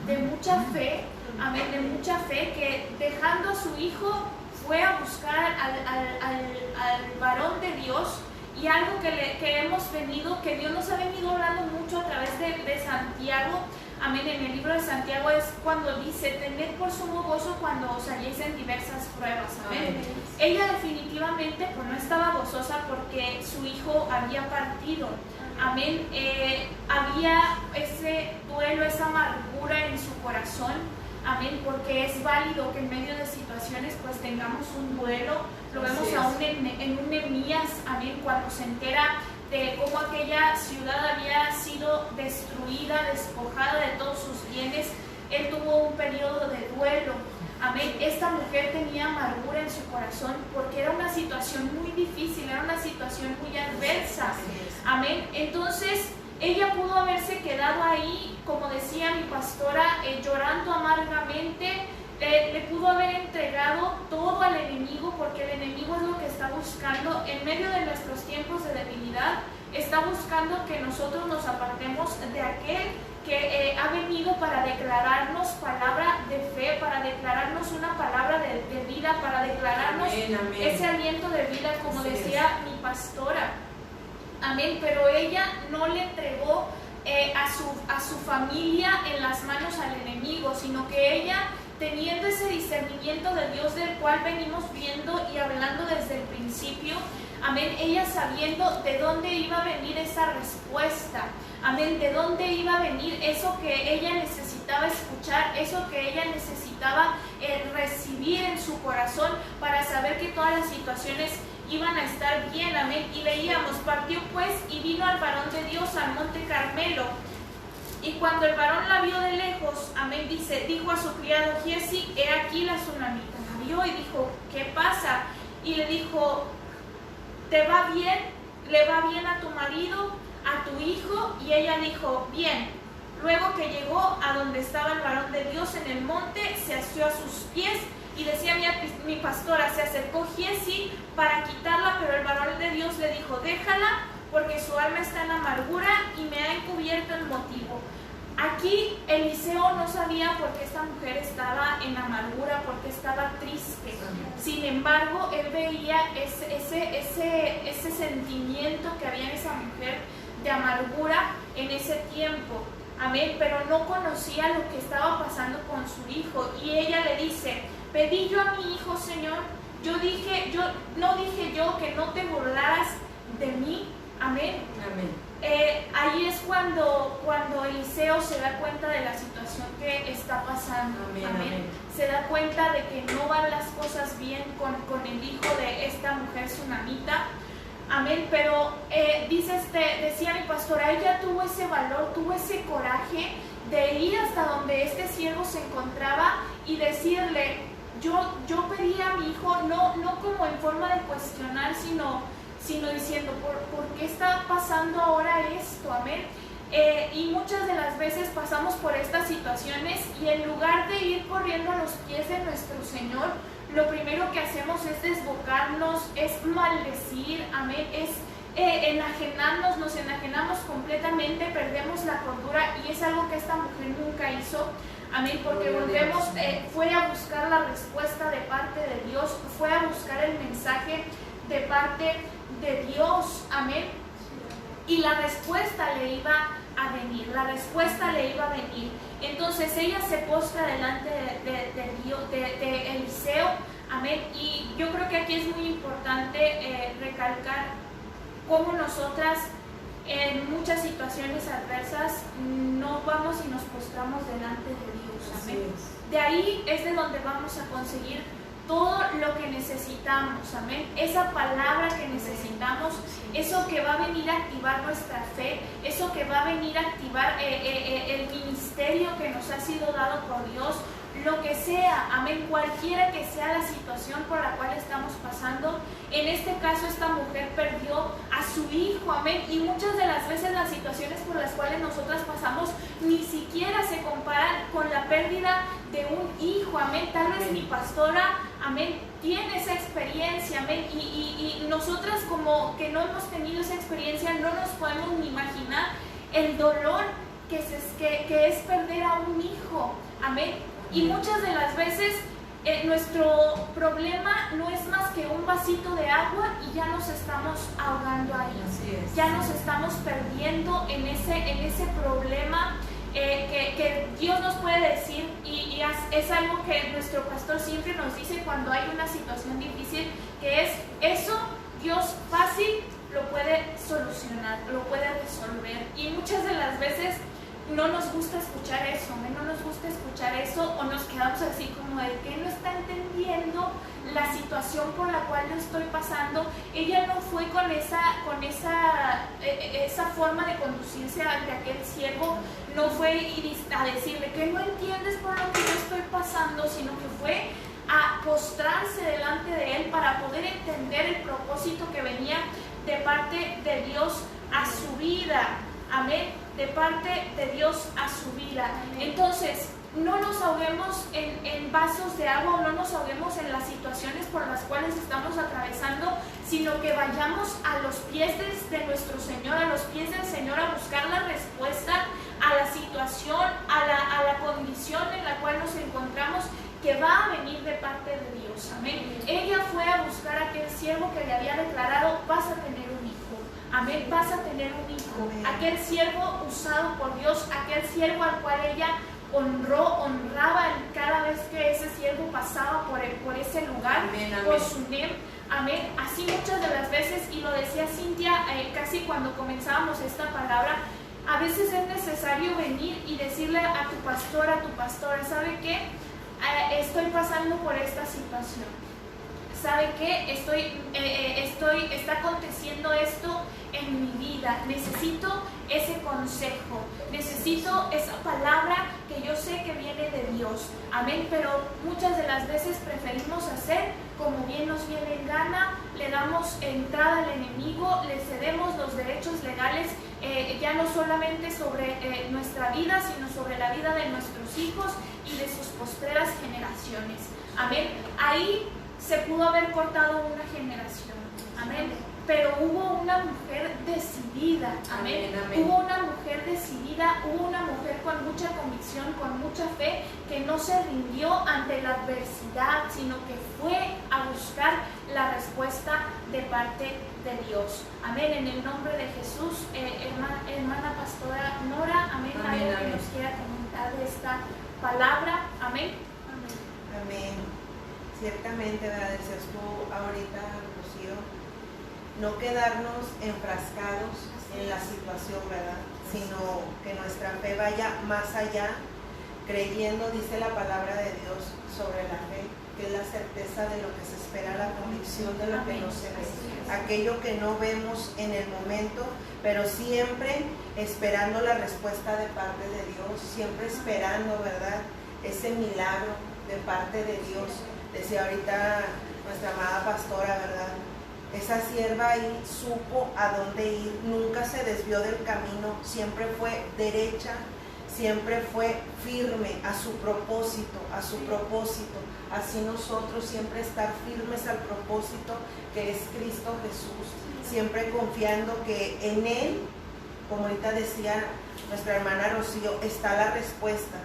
de mucha fe, amén, de mucha fe, que dejando a su hijo fue a buscar al varón de Dios. Y algo que hemos venido, que Dios nos ha venido hablando mucho a través de Santiago, amén, en el libro de Santiago es cuando dice, tened por sumo gozo cuando os halléis en diversas pruebas, amén. Ella definitivamente pues no estaba gozosa porque su hijo había partido, amén. Había ese duelo, esa amargura en su corazón, amén, porque es válido que en medio de situaciones pues tengamos un duelo. Lo vemos aún en un Nehemías, amén, cuando se entera de cómo aquella ciudad había sido destruida, despojada de todos sus bienes. Él tuvo un periodo de duelo, amén. Esta mujer tenía amargura en su corazón porque era una situación muy difícil, era una situación muy adversa, amén. Entonces ella pudo haberse quedado ahí, como decía mi pastora, llorando amargamente. Le pudo haber entregado todo al enemigo, porque el enemigo es lo que está buscando en medio de nuestros tiempos de debilidad. Está buscando que nosotros nos apartemos de aquel que ha venido para declararnos palabra de fe, para declararnos una palabra de vida, para declararnos ese aliento de vida, como decía mi pastora, amén. Pero ella no le entregó a su familia en las manos al enemigo, sino que ella, teniendo ese discernimiento de Dios del cual venimos viendo y hablando desde el principio, amén, ella sabiendo de dónde iba a venir esa respuesta, amén, de dónde iba a venir eso que ella necesitaba escuchar, eso que ella necesitaba recibir en su corazón para saber que todas las situaciones iban a estar bien, amén. Y leíamos, partió pues y vino al varón de Dios al monte Carmelo. Y cuando el varón la vio de lejos, amén, dice, dijo a su criado Giezi, he aquí la tsunamita. La vio y dijo, ¿qué pasa? Y le dijo, ¿te va bien? ¿Le va bien a tu marido, a tu hijo? Y ella dijo, bien. Luego que llegó a donde estaba el varón de Dios en el monte, se asió a sus pies. Y decía mi pastora, se acercó Giezi para quitarla, pero el varón de Dios le dijo, déjala, porque su alma está en amargura y me ha encubierto el motivo. Aquí Eliseo no sabía por qué esta mujer estaba en amargura, por qué estaba triste. Sin embargo, él veía ese sentimiento que había en esa mujer de amargura en ese tiempo. Amén, pero no conocía lo que estaba pasando con su hijo. Y ella le dice, pedí yo a mi hijo, Señor. No dije yo que no te burlaras de mí. Amén. Amén. Ahí es cuando Eliseo se da cuenta de la situación que está pasando. Amén. Amén. Se da cuenta de que no van las cosas bien con el hijo de esta mujer tsunamita. Amén. Pero decía mi pastora, ella tuvo ese valor, tuvo ese coraje de ir hasta donde este siervo se encontraba y decirle, yo pedí a mi hijo, no como en forma de cuestionar, sino diciendo, ¿por qué está pasando ahora esto? Amén. Y muchas de las veces pasamos por estas situaciones y en lugar de ir corriendo a los pies de nuestro Señor, lo primero que hacemos es desbocarnos, es maldecir, amén, es enajenarnos, nos enajenamos completamente, perdemos la cordura, y es algo que esta mujer nunca hizo. Amén, porque volvemos, fue a buscar la respuesta de parte de Dios, fue a buscar el mensaje de parte de Dios, amén. Y la respuesta le iba a venir, Entonces ella se postra delante de Eliseo, amén. Y yo creo que aquí es muy importante recalcar cómo nosotras en muchas situaciones adversas no vamos y nos postramos delante de Dios, amén. De ahí es de donde vamos a conseguir todo lo que necesitamos, amén. Esa palabra que necesitamos, eso que va a venir a activar nuestra fe, eso que va a venir a activar el ministerio que nos ha sido dado por Dios, lo que sea, amén, cualquiera que sea la situación por la cual estamos pasando. En este caso esta mujer perdió a su hijo, amén, y muchas de las veces las situaciones por las cuales nosotras pasamos ni siquiera se comparan con la pérdida de un hijo, amén. Tal vez mi pastora, amén, tiene esa experiencia, amén, y nosotras como que no hemos tenido esa experiencia no nos podemos ni imaginar el dolor que es perder a un hijo, amén. Y muchas de las veces nuestro problema no es más que un vasito de agua y ya nos estamos ahogando ahí. Ya nos estamos perdiendo en ese problema que Dios nos puede decir, y es algo que nuestro pastor siempre nos dice cuando hay una situación difícil, que es eso, Dios fácil lo puede solucionar, lo puede resolver. Y muchas de las veces no nos gusta escuchar eso, no nos gusta escuchar eso, o nos quedamos así como de que no está entendiendo la situación por la cual yo estoy pasando. Ella no fue con esa forma de conducirse ante aquel siervo, no fue a decirle que no entiendes por lo que yo estoy pasando, sino que fue a postrarse delante de él para poder entender el propósito que venía de parte de Dios a su vida. Amén, de parte de Dios a su vida. Entonces, no nos ahoguemos en vasos de agua, o no nos ahoguemos en las situaciones por las cuales estamos atravesando, sino que vayamos a los pies de nuestro Señor, a los pies del Señor, a buscar la respuesta a la situación, a la condición en la cual nos encontramos, que va a venir de parte de Dios. Amén. Ella fue a buscar a aquel siervo que le había declarado: vas a tener un hijo. Amén, vas a tener un hijo. Amén. Aquel siervo usado por Dios, aquel siervo al cual ella honraba cada vez que ese siervo pasaba por ese lugar, amén, por su nombre. Amén. Así muchas de las veces, y lo decía Cintia casi cuando comenzábamos esta palabra, a veces es necesario venir y decirle a tu pastora, ¿sabe qué? Estoy pasando por esta situación. ¿Sabe qué? Está aconteciendo esto en mi vida. Necesito ese consejo, necesito esa palabra que yo sé que viene de Dios. Amén. Pero muchas de las veces preferimos hacer como bien nos viene en gana, le damos entrada al enemigo, le cedemos los derechos legales, ya no solamente sobre nuestra vida, sino sobre la vida de nuestros hijos y de sus postreras generaciones. Amén. Ahí se pudo haber cortado una generación. Amén. Pero hubo una mujer decidida. Amén. Amén. Hubo una mujer decidida, hubo una mujer con mucha convicción, con mucha fe, que no se rindió ante la adversidad, sino que fue a buscar la respuesta de parte de Dios. Amén. En el nombre de Jesús, hermana pastora Nora, amén. Amén. Algo que nos quiera comentar de esta palabra. Amén. Amén. Amén. Ciertamente, ¿verdad? Decías tú ahorita, Rocío, no quedarnos enfrascados en la situación, ¿verdad? Sino que nuestra fe vaya más allá, creyendo, dice la palabra de Dios sobre la fe, que es la certeza de lo que se espera, la convicción de lo que no se ve, aquello que no vemos en el momento, pero siempre esperando la respuesta de parte de Dios, siempre esperando, ¿verdad?, ese milagro de parte de Dios. Decía ahorita nuestra amada pastora, ¿verdad? Esa sierva ahí supo a dónde ir, nunca se desvió del camino, siempre fue derecha, siempre fue firme a su propósito, Así nosotros siempre estar firmes al propósito que es Cristo Jesús, siempre confiando que en Él, como ahorita decía nuestra hermana Rocío, está la respuesta,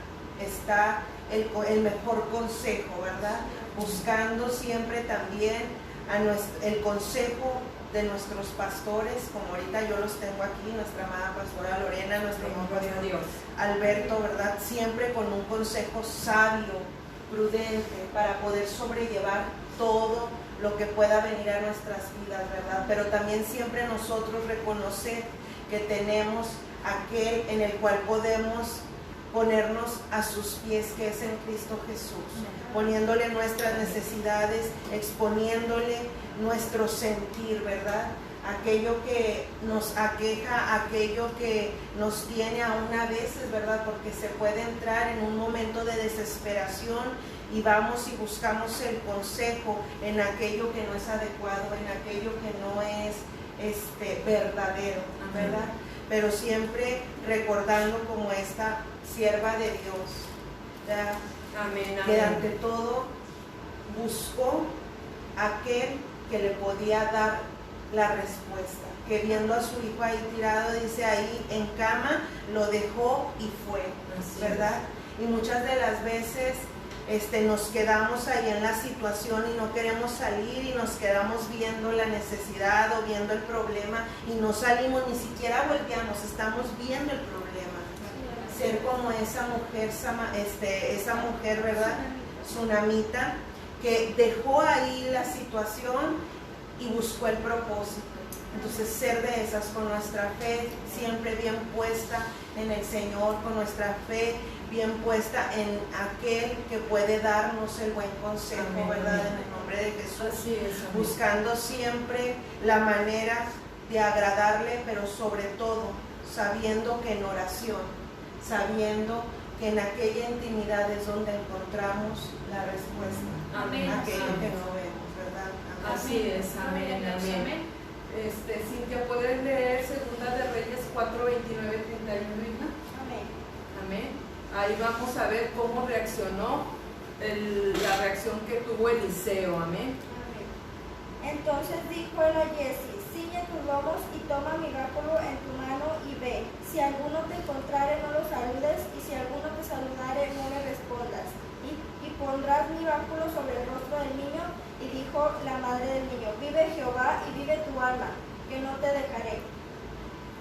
está el mejor consejo, ¿verdad? Buscando siempre también el consejo de nuestros pastores, como ahorita yo los tengo aquí, nuestra amada pastora Lorena, nuestro amado pastor Alberto, ¿verdad? Siempre con un consejo sabio, prudente, para poder sobrellevar todo lo que pueda venir a nuestras vidas, ¿verdad? Pero también siempre nosotros reconocer que tenemos aquel en el cual podemos ponernos a sus pies, que es en Cristo Jesús, poniéndole nuestras necesidades, exponiéndole nuestro sentir, ¿verdad? Aquello que nos aqueja, aquello que nos tiene aún a veces, ¿verdad? Porque se puede entrar en un momento de desesperación y vamos y buscamos el consejo en aquello que no es adecuado, en aquello que no es verdadero, ¿verdad? Pero siempre recordando como esta sierva de Dios, ¿verdad? Amén, amén. Que ante todo buscó aquel que le podía dar la respuesta, que viendo a su hijo ahí tirado, dice ahí en cama, lo dejó y fue, ¿verdad? Y muchas de las veces nos quedamos ahí en la situación y no queremos salir y nos quedamos viendo la necesidad o viendo el problema y no salimos, ni siquiera volteamos, estamos viendo el problema. ser como esa mujer, ¿verdad? Tsunamita, que dejó ahí la situación y buscó el propósito. Entonces, ser de esas con nuestra fe siempre bien puesta en el Señor, con nuestra fe bien puesta en aquel que puede darnos el buen consejo, amén, ¿verdad? En el nombre de Jesús. Así es, amén. Buscando siempre la manera de agradarle, pero sobre todo sabiendo que en oración, sabiendo que en aquella intimidad es donde encontramos la respuesta, amén, a aquello amén, que no vemos, ¿verdad? Amén. Así es, amén, amén. Cintia, ¿puedes leer 2 de Reyes 4, 29, 31, hija? Amén. Amén. Ahí vamos a ver cómo reaccionó, la reacción que tuvo Eliseo, amén. Amén. Entonces dijo él a Giezi: ciñe tus lomos y toma mi báculo en tu mano y ve. Si alguno te encontrare, no lo saludes, y si alguno te saludare, no le respondas. Y pondrás mi báculo sobre el rostro del niño. Y dijo la madre del niño: vive Jehová y vive tu alma, que no te dejaré.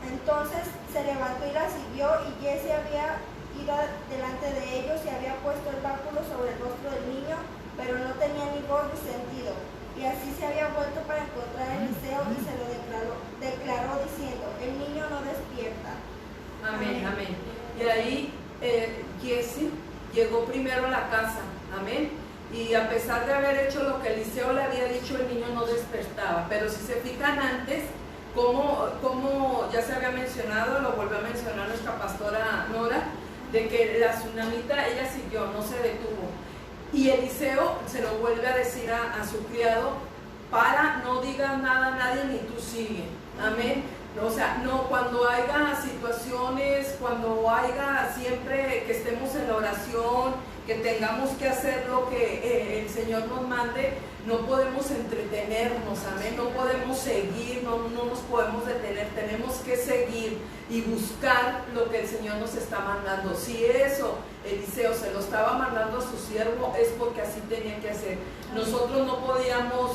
Entonces se levantó y la siguió, y Giezi había ido delante de ellos y había puesto el báculo sobre el rostro del niño, pero no tenía ni voz ni sentido. Y así se había vuelto para encontrar a Eliseo y se lo declaró diciendo: el niño no despierta. Amén, amén. Y ahí Giezi llegó primero a la casa, amén. Y a pesar de haber hecho lo que Eliseo le había dicho, el niño no despertaba. Pero si se fijan antes, como ya se había mencionado, lo volvió a mencionar nuestra pastora Nora, de que la tsunamita, ella siguió, no se detuvo. Y Eliseo se lo vuelve a decir a su criado: para, no digas nada a nadie, ni tú sigue. Amén. O sea, no, cuando haya situaciones, cuando haya siempre que estemos en la oración, que tengamos que hacer lo que el Señor nos mande, no podemos entretenernos, amén, no podemos seguir, no nos podemos detener, tenemos que seguir y buscar lo que el Señor nos está mandando. Si eso Eliseo se lo estaba mandando a su siervo, es porque así tenía que hacer. Nosotros no podíamos,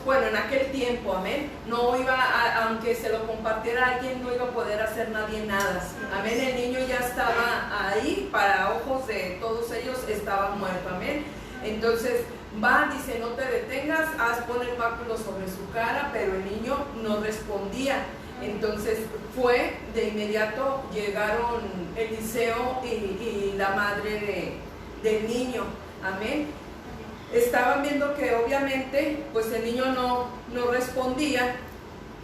bueno, en aquel tiempo, amén, no iba, aunque se lo compartiera a alguien, no iba a poder hacer nadie nada, amén. El niño ya estaba ahí, para ojos de todos ellos estaba muerto, amén. Entonces va, dice: no te detengas, pon el báculo sobre su cara, pero el niño no respondía. Entonces fue, de inmediato llegaron Eliseo y la madre del niño, amén. Estaban viendo que obviamente pues el niño no respondía,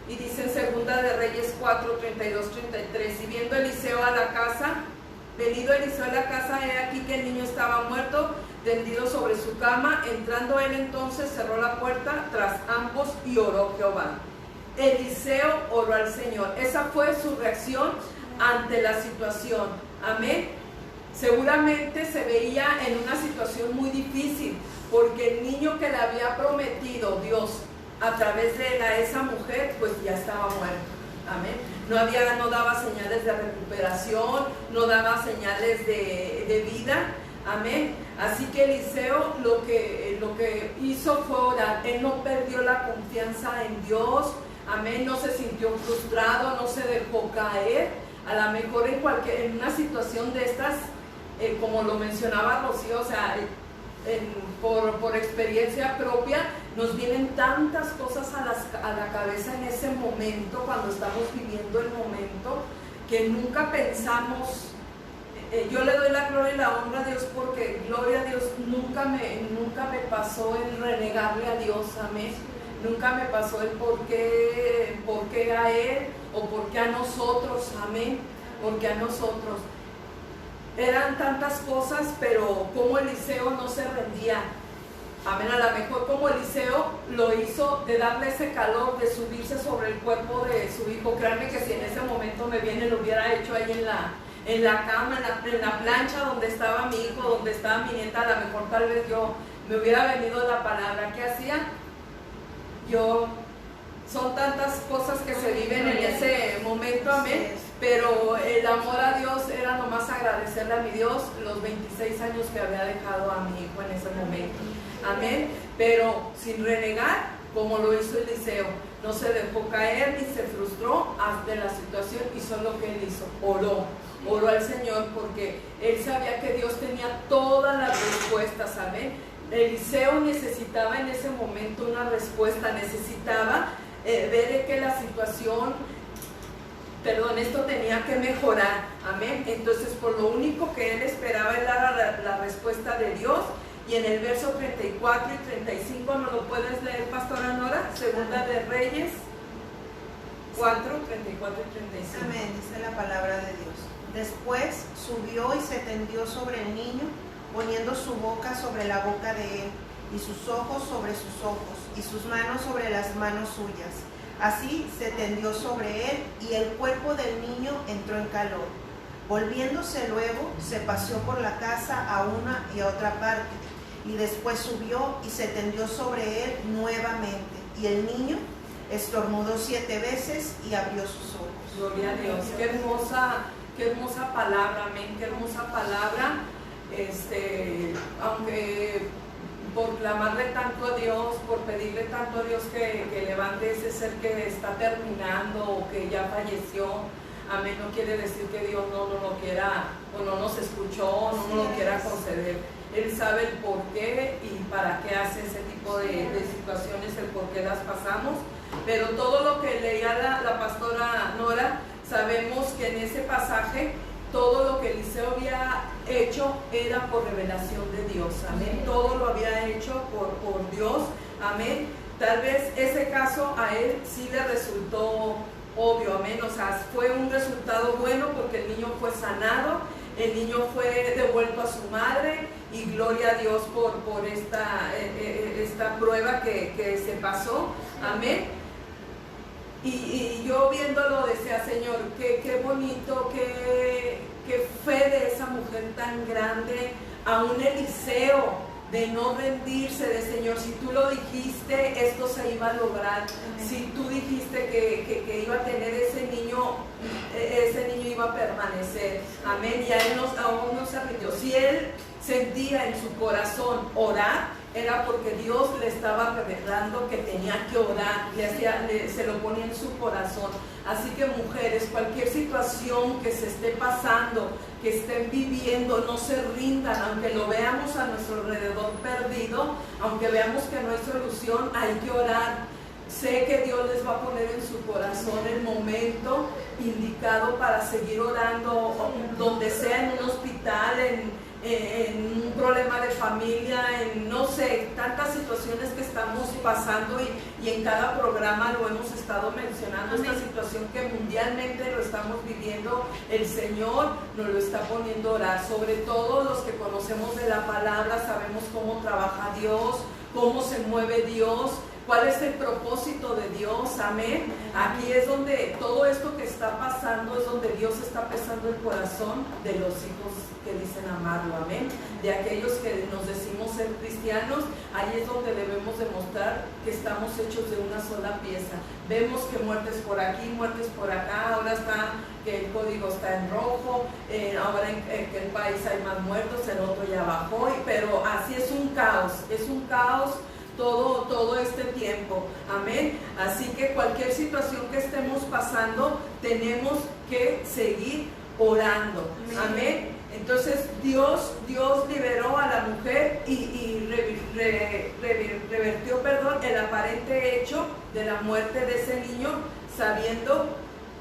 y dice en 2 de Reyes 4, 32, 33: y viendo Eliseo a la casa, venido Eliseo a la casa, he aquí que el niño estaba muerto, tendido sobre su cama. Entrando él entonces cerró la puerta tras ambos y oró a Jehová. Eliseo oró al Señor. Esa fue su reacción ante la situación, amén. Seguramente se veía en una situación muy difícil, porque el niño que le había prometido Dios a través de esa mujer, pues ya estaba muerto, amén. No daba señales de recuperación, no daba señales de vida, amén. Así que Eliseo lo que hizo fue orar. Él no perdió la confianza en Dios, amén. No se sintió frustrado, no se dejó caer. A lo mejor en una situación de estas, como lo mencionaba Rocío, o sea, por experiencia propia, nos vienen tantas cosas a la cabeza en ese momento, cuando estamos viviendo el momento, que nunca pensamos. Yo le doy la gloria y la honra a Dios, porque gloria a Dios, nunca me pasó el renegarle a Dios, amén. Nunca me pasó el por qué a Él o por qué a nosotros, amén. Porque a nosotros. Eran tantas cosas, pero como Eliseo no se rendía, amén. A lo mejor como Eliseo lo hizo, de darle ese calor, de subirse sobre el cuerpo de su hijo. Créanme que si en ese momento me viene, lo hubiera hecho ahí en la cama, en la plancha donde estaba mi hijo, donde estaba mi nieta. A lo mejor tal vez yo me hubiera venido la palabra. ¿Qué hacía? Son tantas cosas que se viven en ese momento, amén. Pero el amor a Dios era nomás agradecerle a mi Dios los 26 años que había dejado a mi hijo en ese momento, amén. Pero sin renegar, como lo hizo Eliseo. No se dejó caer ni se frustró ante la situación, hizo lo que él hizo, oró al Señor, porque él sabía que Dios tenía todas las respuestas, amén. Eliseo necesitaba en ese momento una respuesta, necesitaba ver que la situación, esto tenía que mejorar, amén. Entonces, por lo único que él esperaba era la respuesta de Dios. Y en el verso 34 y 35, ¿no lo puedes leer, Pastora Nora? Segunda de Reyes 4, 34 y 35. Amén, dice la palabra de Dios. Después subió y se tendió sobre el niño, poniendo su boca sobre la boca de él, y sus ojos sobre sus ojos, y sus manos sobre las manos suyas. Así se tendió sobre él, y el cuerpo del niño entró en calor. Volviéndose luego, se paseó por la casa a una y a otra parte, y después subió y se tendió sobre él nuevamente, y el niño estornudó 7 veces y abrió sus ojos. Gloria a Dios, qué hermosa palabra, amén, qué hermosa palabra. Aunque por clamarle tanto a Dios, por pedirle tanto a Dios que levante ese ser que está terminando o que ya falleció, amén, no quiere decir que Dios no lo quiera, o no nos escuchó, no nos lo quiera conceder. Él sabe el por qué y para qué hace ese tipo de situaciones, el por qué las pasamos. Pero todo lo que leía la pastora Nora, sabemos que en ese pasaje todo lo que Eliseo había hecho era por revelación de Dios, amén. Todo lo había hecho por Dios, amén. Tal vez ese caso a él sí le resultó obvio, amén. O sea, fue un resultado bueno porque el niño fue sanado, el niño fue devuelto a su madre, y gloria a Dios por esta prueba que se pasó, amén. Y yo viéndolo decía, Señor, qué bonito, qué fe de esa mujer tan grande, a un Eliseo, de no rendirse, de Señor, si tú lo dijiste, esto se iba a lograr. Amén. Si tú dijiste que iba a tener ese niño iba a permanecer, amén. Y a él aún no se rindió. Si él sentía en su corazón orar, era porque Dios le estaba revelando que tenía que orar, se lo ponía en su corazón. Así que, mujeres, cualquier situación que se esté pasando, que estén viviendo, no se rindan, aunque lo veamos a nuestro alrededor perdido, aunque veamos que no hay solución, hay que orar. Sé que Dios les va a poner en su corazón el momento indicado para seguir orando, donde sea, en un hospital, en un problema de familia, en no sé, tantas situaciones que estamos pasando, y en cada programa lo hemos estado mencionando. Amén. Esta situación que mundialmente lo estamos viviendo, el Señor nos lo está poniendo a orar. Sobre todo los que conocemos de la palabra, sabemos cómo trabaja Dios, cómo se mueve Dios, cuál es el propósito de Dios, amén. Aquí es donde todo esto que está pasando, es donde Dios está pesando el corazón de los hijos que dicen amarlo, amén. De aquellos que nos decimos ser cristianos, ahí es donde debemos demostrar que estamos hechos de una sola pieza. Vemos que muertes por aquí, muertes por acá, ahora está que el código está en rojo, ahora en que el país hay más muertos, el otro ya bajó, pero así es un caos todo este tiempo, amén. Así que cualquier situación que estemos pasando, tenemos que seguir orando, amén. Entonces Dios liberó a la mujer y revertió el aparente hecho de la muerte de ese niño, sabiendo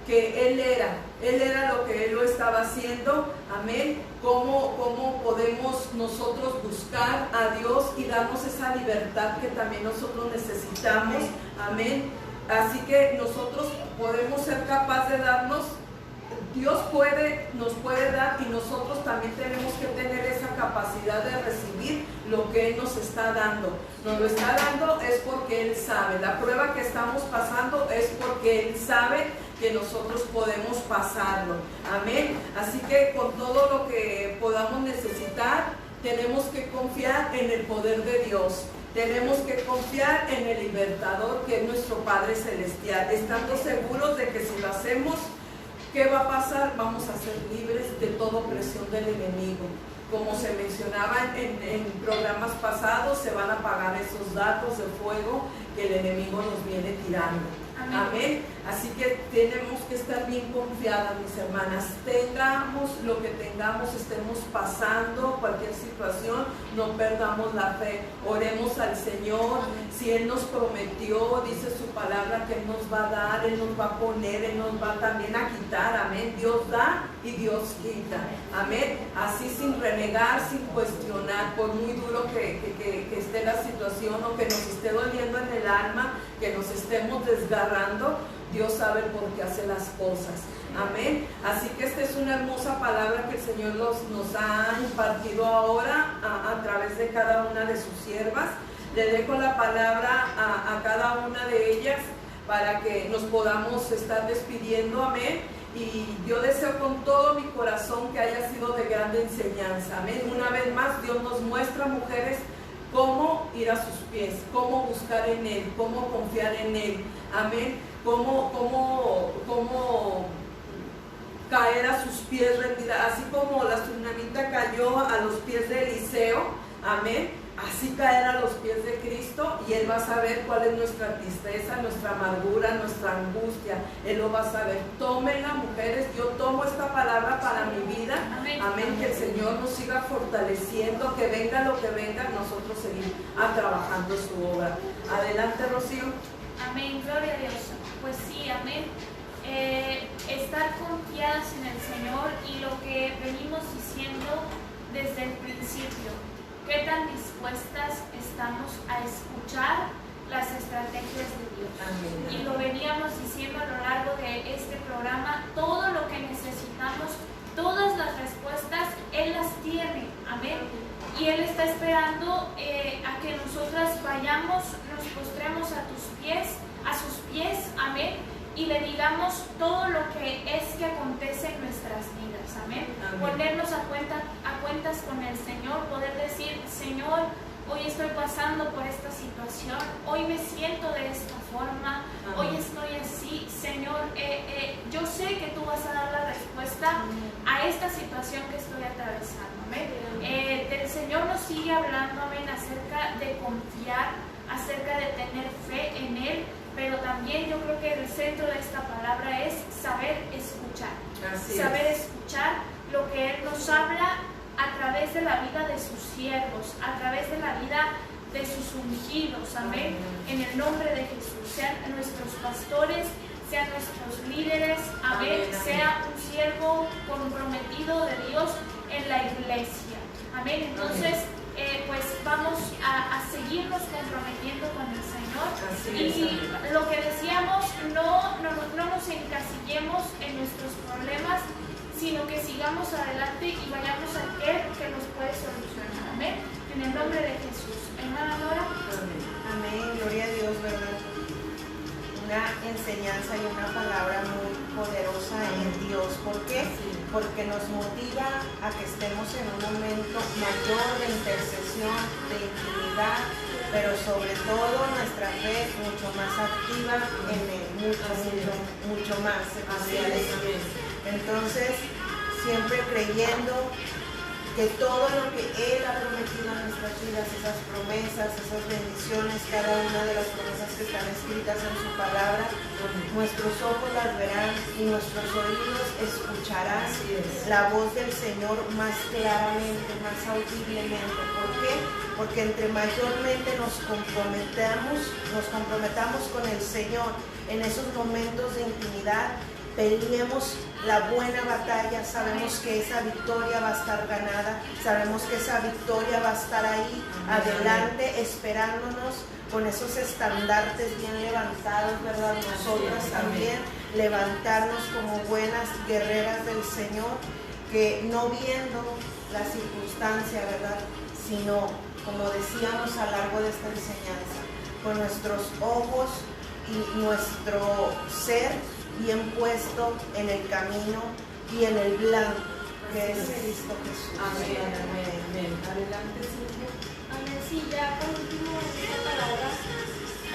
que él era lo que él lo estaba haciendo, amén. ¿Cómo podemos nosotros buscar a Dios y darnos esa libertad que también nosotros necesitamos, amén? Así que nosotros podemos ser capaces de darnos, Dios nos puede dar, y nosotros también tenemos que tener esa capacidad de recibir lo que Él nos está dando. Nos lo está dando es porque Él sabe. La prueba que estamos pasando es porque Él sabe que nosotros podemos pasarlo, amén. Así que con todo lo que podamos necesitar, tenemos que confiar en el poder de Dios. Tenemos que confiar en el libertador, que es nuestro Padre Celestial, estando seguros de que si lo hacemos, ¿qué va a pasar? Vamos a ser libres de toda opresión del enemigo. como se mencionaba en programas pasados, se van a apagar esos datos de fuego que el enemigo nos viene tirando. Amén. Así que tenemos que estar bien confiadas, mis hermanas. Tengamos lo que tengamos, estemos pasando cualquier situación, no perdamos la fe. Oremos al Señor. Si Él nos prometió, dice su palabra, que Él nos va a dar, Él nos va a poner, Él nos va también a quitar. Amén. Dios da y Dios quita. Amén. Así sin renegar, sin cuestionar, por muy duro que esté la situación o que nos esté doliendo en el alma, que nos estemos desgarrando, Dios sabe por qué hace las cosas. Amén. Así que esta es una hermosa palabra que el Señor nos ha impartido ahora a través de cada una de sus siervas. Le dejo la palabra a cada una de ellas para que nos podamos estar despidiendo. Amén. Y yo deseo con todo mi corazón que haya sido de grande enseñanza. Amén. Una vez más, Dios nos muestra, mujeres, cómo ir a sus pies, cómo buscar en Él, cómo confiar en Él. Amén. Cómo caer a sus pies rendida, así como la tsunamita cayó a los pies de Eliseo. Amén. Así caer a los pies de Cristo, y Él va a saber cuál es nuestra tristeza, nuestra amargura, nuestra angustia. Él lo va a saber. Tómenla, mujeres. Yo tomo esta palabra para mi vida. Amén. Amén. Que el Señor nos siga fortaleciendo, que venga lo que venga, nosotros seguir trabajando su obra. Adelante, Rocío. Amén. Gloria a Dios. Pues sí, amén. Estar confiadas en el Señor y lo que venimos diciendo desde el principio. ¿Qué tan dispuestas estamos a escuchar las estrategias de Dios? Amén. Y lo veníamos diciendo a lo largo de este programa, todo lo que necesitamos, todas las respuestas, Él las tiene. Amén. Y Él está esperando a que nosotras vayamos, nos postremos a sus pies, amén, y le digamos todo lo que es que acontece en nuestras vidas, amén. Ponernos a cuentas con el Señor, poder decir, Señor, hoy estoy pasando por esta situación, hoy me siento de esta forma, hoy estoy así, Señor, yo sé que tú vas a dar la respuesta a esta situación que estoy atravesando, amén. El Señor nos sigue hablando, amén, acerca de confiar, acerca de tener fe en Él, pero también yo creo que el centro de esta palabra es saber escuchar. Saber escuchar lo que Él nos habla a través de la vida de sus siervos, a través de la vida de sus ungidos, amén. En el nombre de Jesús, sean nuestros pastores, sean nuestros líderes, amén, sea un siervo comprometido de Dios en la iglesia, amén. Entonces, pues vamos a seguirnos comprometiendo con el Señor. Y lo que decíamos, no nos encasillemos en nuestros problemas, sino que sigamos adelante y vayamos a aquel que nos puede solucionar. Amén. En el nombre de Jesús. Hermana Nora. Amén. Gloria a Dios, ¿verdad? Una enseñanza y una palabra muy poderosa en Dios. ¿Por qué? Porque nos motiva a que estemos en un momento mayor de intercesión, de intimidad, pero sobre todo nuestra fe mucho más activa en Él, mucho más. Entonces, siempre creyendo que todo lo que Él ha prometido en nuestras vidas, esas promesas, esas bendiciones, cada una de las promesas que están escritas en su palabra, nuestros ojos las verán y nuestros oídos escucharán la voz del Señor más claramente, más audiblemente. ¿Por qué? Porque entre mayormente nos comprometamos con el Señor en esos momentos de intimidad, peleemos la buena batalla, sabemos que esa victoria va a estar ganada, sabemos que esa victoria va a estar ahí, adelante, esperándonos con esos estandartes bien levantados, ¿verdad? Nosotras también levantarnos como buenas guerreras del Señor, que no viendo la circunstancia, ¿verdad? Sino, como decíamos a lo largo de esta enseñanza, con nuestros ojos y nuestro ser bien puesto en el camino y en el blanco que es Cristo Jesús. Amén, amén. Adelante, Silvia. Amén. Sí, ya por último, esta palabra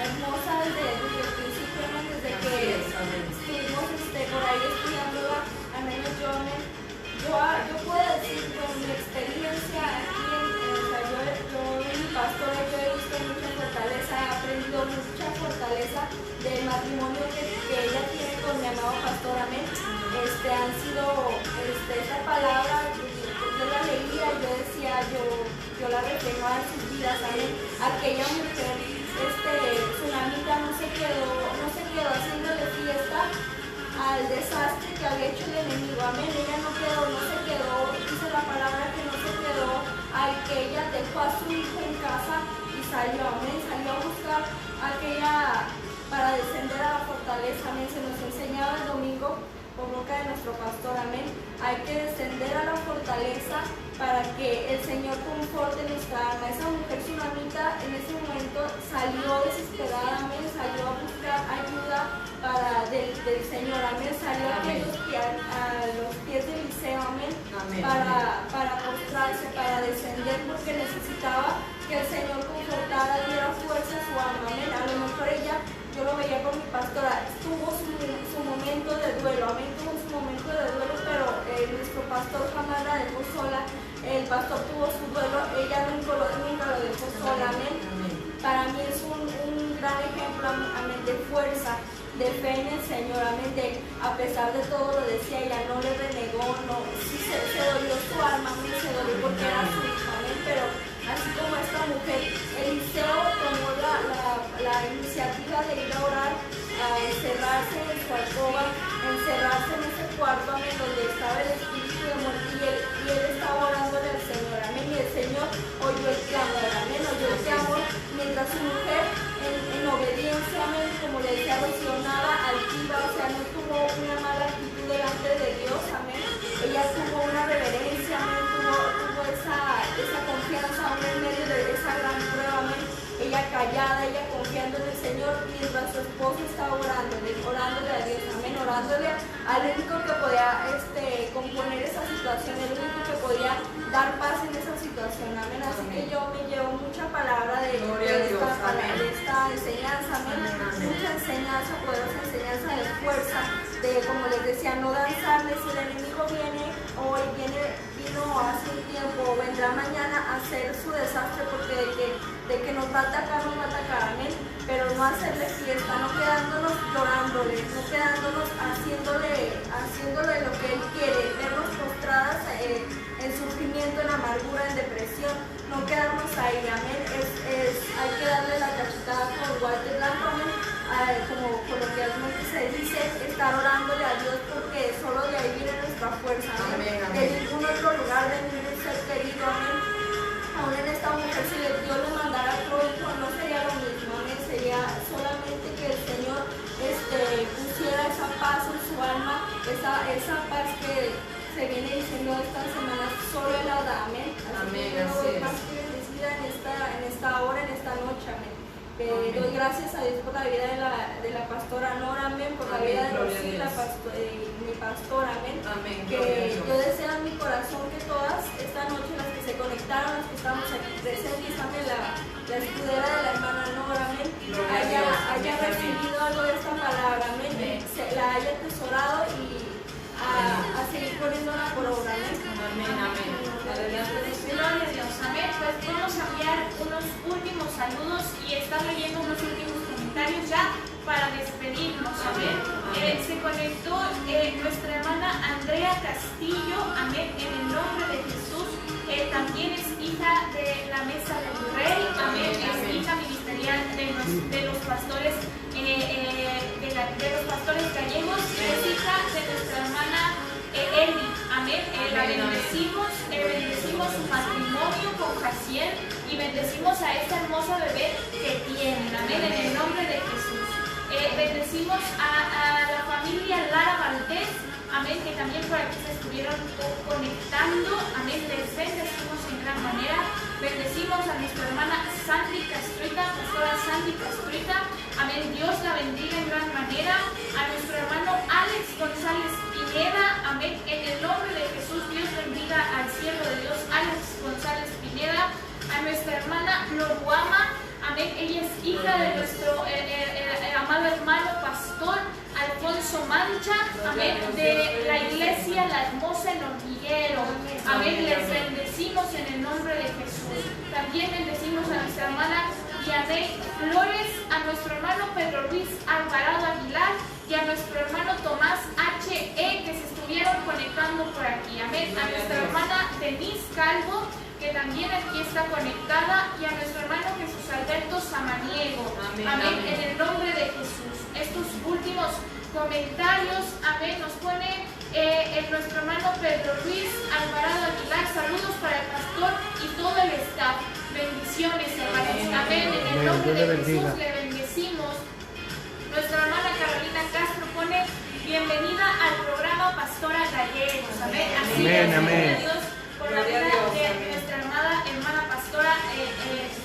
hermosa desde el principio, desde que estuvimos por ahí estudiándola, al menos yo yo puedo decir con mi experiencia aquí, mi pastora, yo he visto mucha fortaleza, he aprendido mucha fortaleza del matrimonio que ella tiene con mi amado pastor, amén. Han sido, esta palabra, yo la leía, yo decía, yo la reflejaba en sus vidas, amén. Aquella mujer, tsunamita no se quedó haciéndole fiesta al desastre que había hecho el enemigo, amén. Ella no se quedó, dice la palabra que no se quedó, al que ella dejó a su hijo en casa y salió, amén, salió a buscar para descender a la fortaleza, amén. Se nos enseñaba el domingo por boca de nuestro pastor, amén. Hay que descender a la fortaleza para que el Señor conforte nuestra alma. Esa mujer tsunamita en ese momento salió desesperada, amén, salió a buscar ayuda del Señor, amén, salió a los pies de Eliseo, amén, para postrarse, para descender, porque necesitaba que el Señor confortara, diera fuerza a su alma, amén. A lo mejor ella, yo lo veía con mi pastora, tuvo su momento de duelo, amén, tuvo su momento de duelo, pero nuestro pastor jamás la dejó sola. El pastor tuvo su duelo, ella nunca lo dejó sola, amén. Para mí es un gran ejemplo, amén, de fuerza, de fe en el Señor, amén, a pesar de todo lo decía, ella no le renegó, sí se dolió su alma, amén, se dolió porque era su hija, amén, pero así como esta mujer, Eliseo tomó la iniciativa de ir a orar, a encerrarse en su alcoba, encerrarse en ese cuarto, amén, donde estaba el espíritu de muerte, y él estaba orándole al Señor, amén, y el Señor oyó el clamor, amén, oyó el clamor, mientras su mujer en obediencia, amén, como le decía, nada altiva, o sea, no tuvo una mala actitud delante de Dios, amén, ella tuvo una reverencia, amén, tuvo esa confianza, amén, en medio de esa gran prueba, amén, ella callada, ella confiando en el Señor, mientras su esposo estaba orándole a Dios, amén, orándole al único que podía componer esa situación, el único que podía dar paz en esa situación, amén. Así que yo me llevo mucha palabra de esta enseñanza, amén, mucha enseñanza, poderosa enseñanza de fuerza, de, como les decía, no danzarle. Si el enemigo viene hoy, vino hace un tiempo, vendrá mañana a hacer su desastre, porque de que nos va a atacar, amén, pero no hacerle fiesta, no quedándonos llorándole, no quedándonos haciéndole lo que él quiere, vernos postradas en sufrimiento, en amargura, en depresión, no quedarnos ahí, amén. Hay que darle la cachetada con guante blanco, amén, como coloquialmente se dice, estar orándole a Dios, porque solo de ahí viene nuestra fuerza, amén. De ningún otro lugar, de ningún ser querido, amén. Aún en esta mujer, si Dios le mandara otro hijo, no sería lo mismo, amén, sería solamente que el Señor pusiera esa paz en su alma, esa paz que se viene diciendo estas semanas, solo Él la da, amén. Así que yo doy más que bendecida en esta hora, en esta noche, amén. Doy gracias a Dios por la vida de la pastora Nora, amén, por la vida de Rosita, mi pastora, amén. Que yo deseo en mi corazón que todas esta noche, las que se conectaron, las que estamos aquí presentes, amén, la escudera de la hermana Nora, amén, haya recibido algo de esta palabra, amén, la haya atesorado y a seguir poniéndola por obra, amén. Amén. Gloria a Dios, amén. Pues vamos a enviar unos últimos saludos y estar leyendo unos últimos comentarios ya para despedirnos, amén. Se conectó nuestra hermana Andrea Castillo, amén, en el nombre de Jesús. También es hija de la mesa del rey, amén, es hija ministerial de los pastores de los pastores gallegos, es hija de nuestra hermana Eli, amén. La bendecimos su matrimonio con Jaciel y bendecimos a esta hermosa bebé que tienen, amén, en el nombre de Jesús. Bendecimos a la familia Lara Valdés, amén, que también por aquí se estuvieron conectando, amén, les bendecimos en gran manera. Bendecimos a nuestra hermana Sandy Castruita, pastora Sandy Castruita, amén, Dios la bendiga en gran manera. A nuestro hermano Alex González Pineda, amén, en el nombre de Jesús, Dios bendiga al cielo de Dios, Alex González Pineda. A nuestra hermana Loruama, amén, ella es hija de nuestro amado hermano pastor Alfonso Alfonso Mancha, amén, de la iglesia La Hermosa en Hormiguero, amén, les bendecimos en el nombre de Jesús. También bendecimos a nuestra hermana Dianey Flores, a nuestro hermano Pedro Luis Alvarado Aguilar y a nuestro hermano Tomás H.E. que se estuvieron conectando por aquí, amén, a nuestra hermana Denise Calvo, que también aquí está conectada, y a nuestro hermano Jesús Alberto Samaniego, amén, en el nombre de Jesús. Estos últimos comentarios, amén, nos pone nuestro hermano Pedro Luis Alvarado Aguilar: saludos para el pastor y todo el staff, bendiciones, hermanos, amén, en el nombre de Jesús le bendecimos. Nuestra hermana Carolina Castro pone: bienvenida al programa Pastora Gallegos, amén, así es, gloria a Dios por la vida de nuestra hermana pastora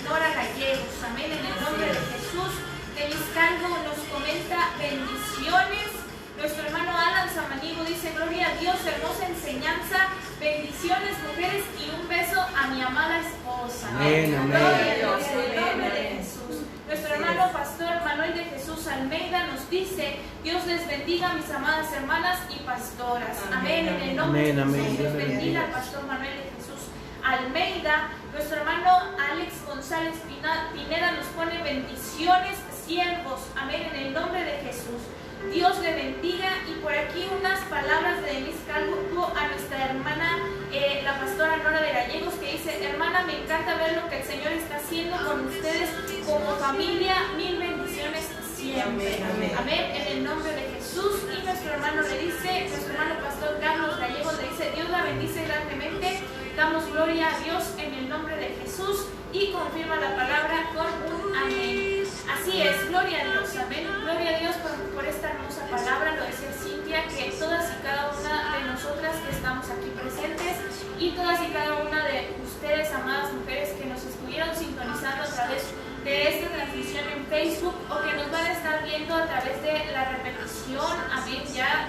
Nora Gallegos, amén, en el nombre de Jesús. Denis Calvo nos comenta: bendiciones. Nuestro hermano Alan Samaniego dice: gloria a Dios, hermosa enseñanza, bendiciones mujeres y un beso a mi amada esposa. Amén, amén. Gloria a Dios, en el nombre de Jesús. Nuestro hermano pastor Manuel de Jesús Almeida nos dice: Dios les bendiga, mis amadas hermanas y pastoras. Amén, en el nombre de Jesús. Dios bendiga al pastor Manuel de Jesús Almeida. Nuestro hermano Alex González Pineda nos pone: bendiciones, siervos, amén, en el nombre de Jesús. Dios le bendiga. Y por aquí unas palabras de Denise Calvo a nuestra hermana, la pastora Nora de Gallegos, que dice: hermana, me encanta ver lo que el Señor está haciendo con ustedes como familia, mil bendiciones siempre. Amén, amén, en el nombre de Jesús. Y nuestro hermano le dice, nuestro hermano pastor Carlos Gallegos le dice: Dios la bendice grandemente, damos gloria a Dios en el nombre de Jesús, y confirma la palabra con un amén. Así es, gloria a Dios, amén, gloria a Dios por esta hermosa palabra. Lo decía Cintia, que todas y cada una de nosotras que estamos aquí presentes, y todas y cada una de ustedes, amadas mujeres, que nos estuvieron sintonizando a través de esta transmisión en Facebook, o que nos van a estar viendo a través de la repetición, amén, ya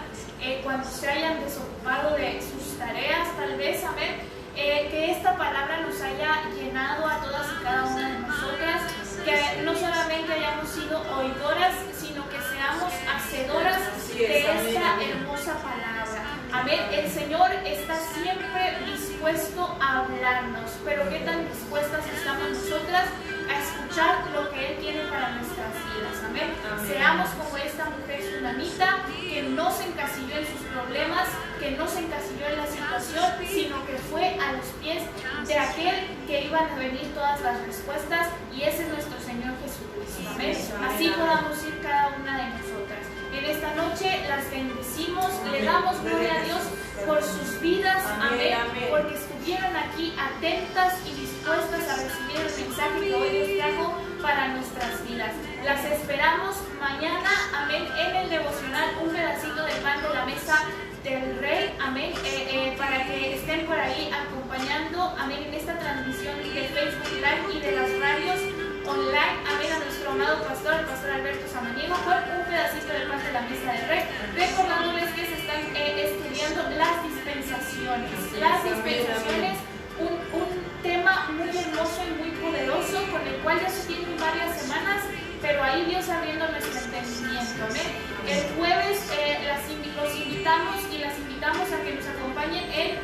cuando se hayan desocupado de sus tareas, tal vez, amén, que esta palabra nos haya llenado a todas y cada una de nosotras, que no solamente hayamos sido oidoras, sino que seamos hacedoras de esta hermosa palabra. Amén. El Señor está siempre dispuesto a hablarnos, pero ¿qué tan dispuestas estamos nosotras a escuchar lo que Él tiene para nuestras vidas? Amén. Seamos como esta mujer tsunamita, que no se encasilló en sus problemas, que no se encasilló en la situación, sino que fue a los pies de aquel que iban a venir todas las respuestas, y ese es nuestro Señor Jesucristo. Amén. Así podamos ir cada una de nosotras. En esta noche las bendecimos, le damos gloria a Dios por sus vidas, amén, porque estuvieron aquí atentas y dispuestas a recibir el mensaje que hoy les trajo para nuestras vidas. Las esperamos mañana, amén, en el devocional Un Pedacito de Pan de la Mesa del Rey, amén, para que estén por ahí acompañando, amén, en esta transmisión de Facebook Live y de las radios online, amén, a nuestro amado pastor, el pastor Alberto Samaniego, con un pedacito de Pan de la Mesa del Rey, recordándoles que se están estudiando las dispensaciones, un tema muy hermoso y muy poderoso, con el cual ya se tienen varias semanas, pero ahí Dios abriendo nuestro entendimiento, amén. El jueves los invitamos y las invitamos a que nos acompañen en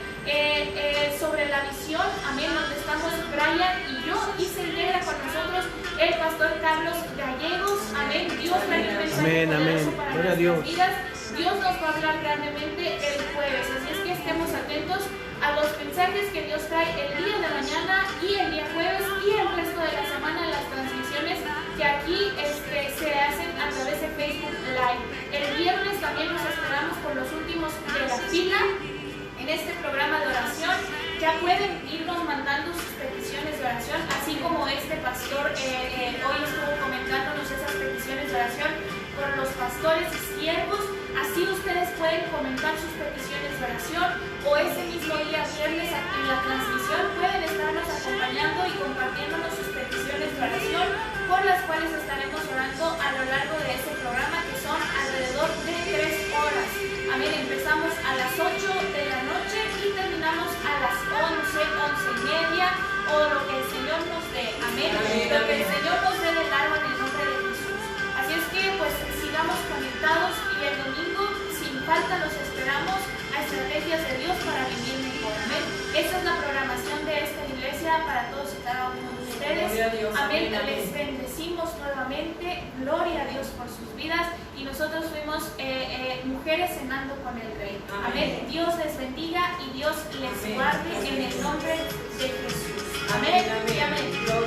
sobre la visión, amén, donde estamos Brian y yo, y se integra con nosotros el pastor Carlos Gallegos, amén. Dios trae un mensaje poderoso para nuestras vidas. Dios nos va a hablar grandemente el jueves, así es que estemos atentos a los mensajes que Dios trae el día de mañana y el día jueves y el resto de la semana en las transmisiones que aquí se hacen a través de Facebook Live. El viernes también nos esperamos por los últimos de la fila en este programa de oración. Ya pueden irnos mandando sus peticiones de oración, así como este pastor hoy estuvo comentándonos esas peticiones de oración por los pastores y siervos. Así ustedes pueden comentar sus peticiones de oración, o ese mismo día viernes en la transmisión pueden estarnos acompañando y compartiéndonos sus peticiones de oración, por las cuales estaremos orando a lo largo de este programa, que son alrededor de 3 horas. Amén. Empezamos a las 8 de la noche y terminamos a las 11:30, o lo que el Señor nos dé. Amén. Lo que el Señor nos dé de largo en el nombre de Jesús. Así es que pues sigamos conectados, y el domingo estrategias de Dios para vivir mejor. Amén. Esta es la programación de esta iglesia para todos y cada uno de ustedes. Gloria a Dios. Amén. Amén. Les bendecimos nuevamente. Gloria a Dios por sus vidas. Y nosotros fuimos mujeres cenando con el Rey. Amén. Amén. Dios les bendiga y Dios les Amén. guarde en el nombre de Jesús. Amén. Y amén. Gloria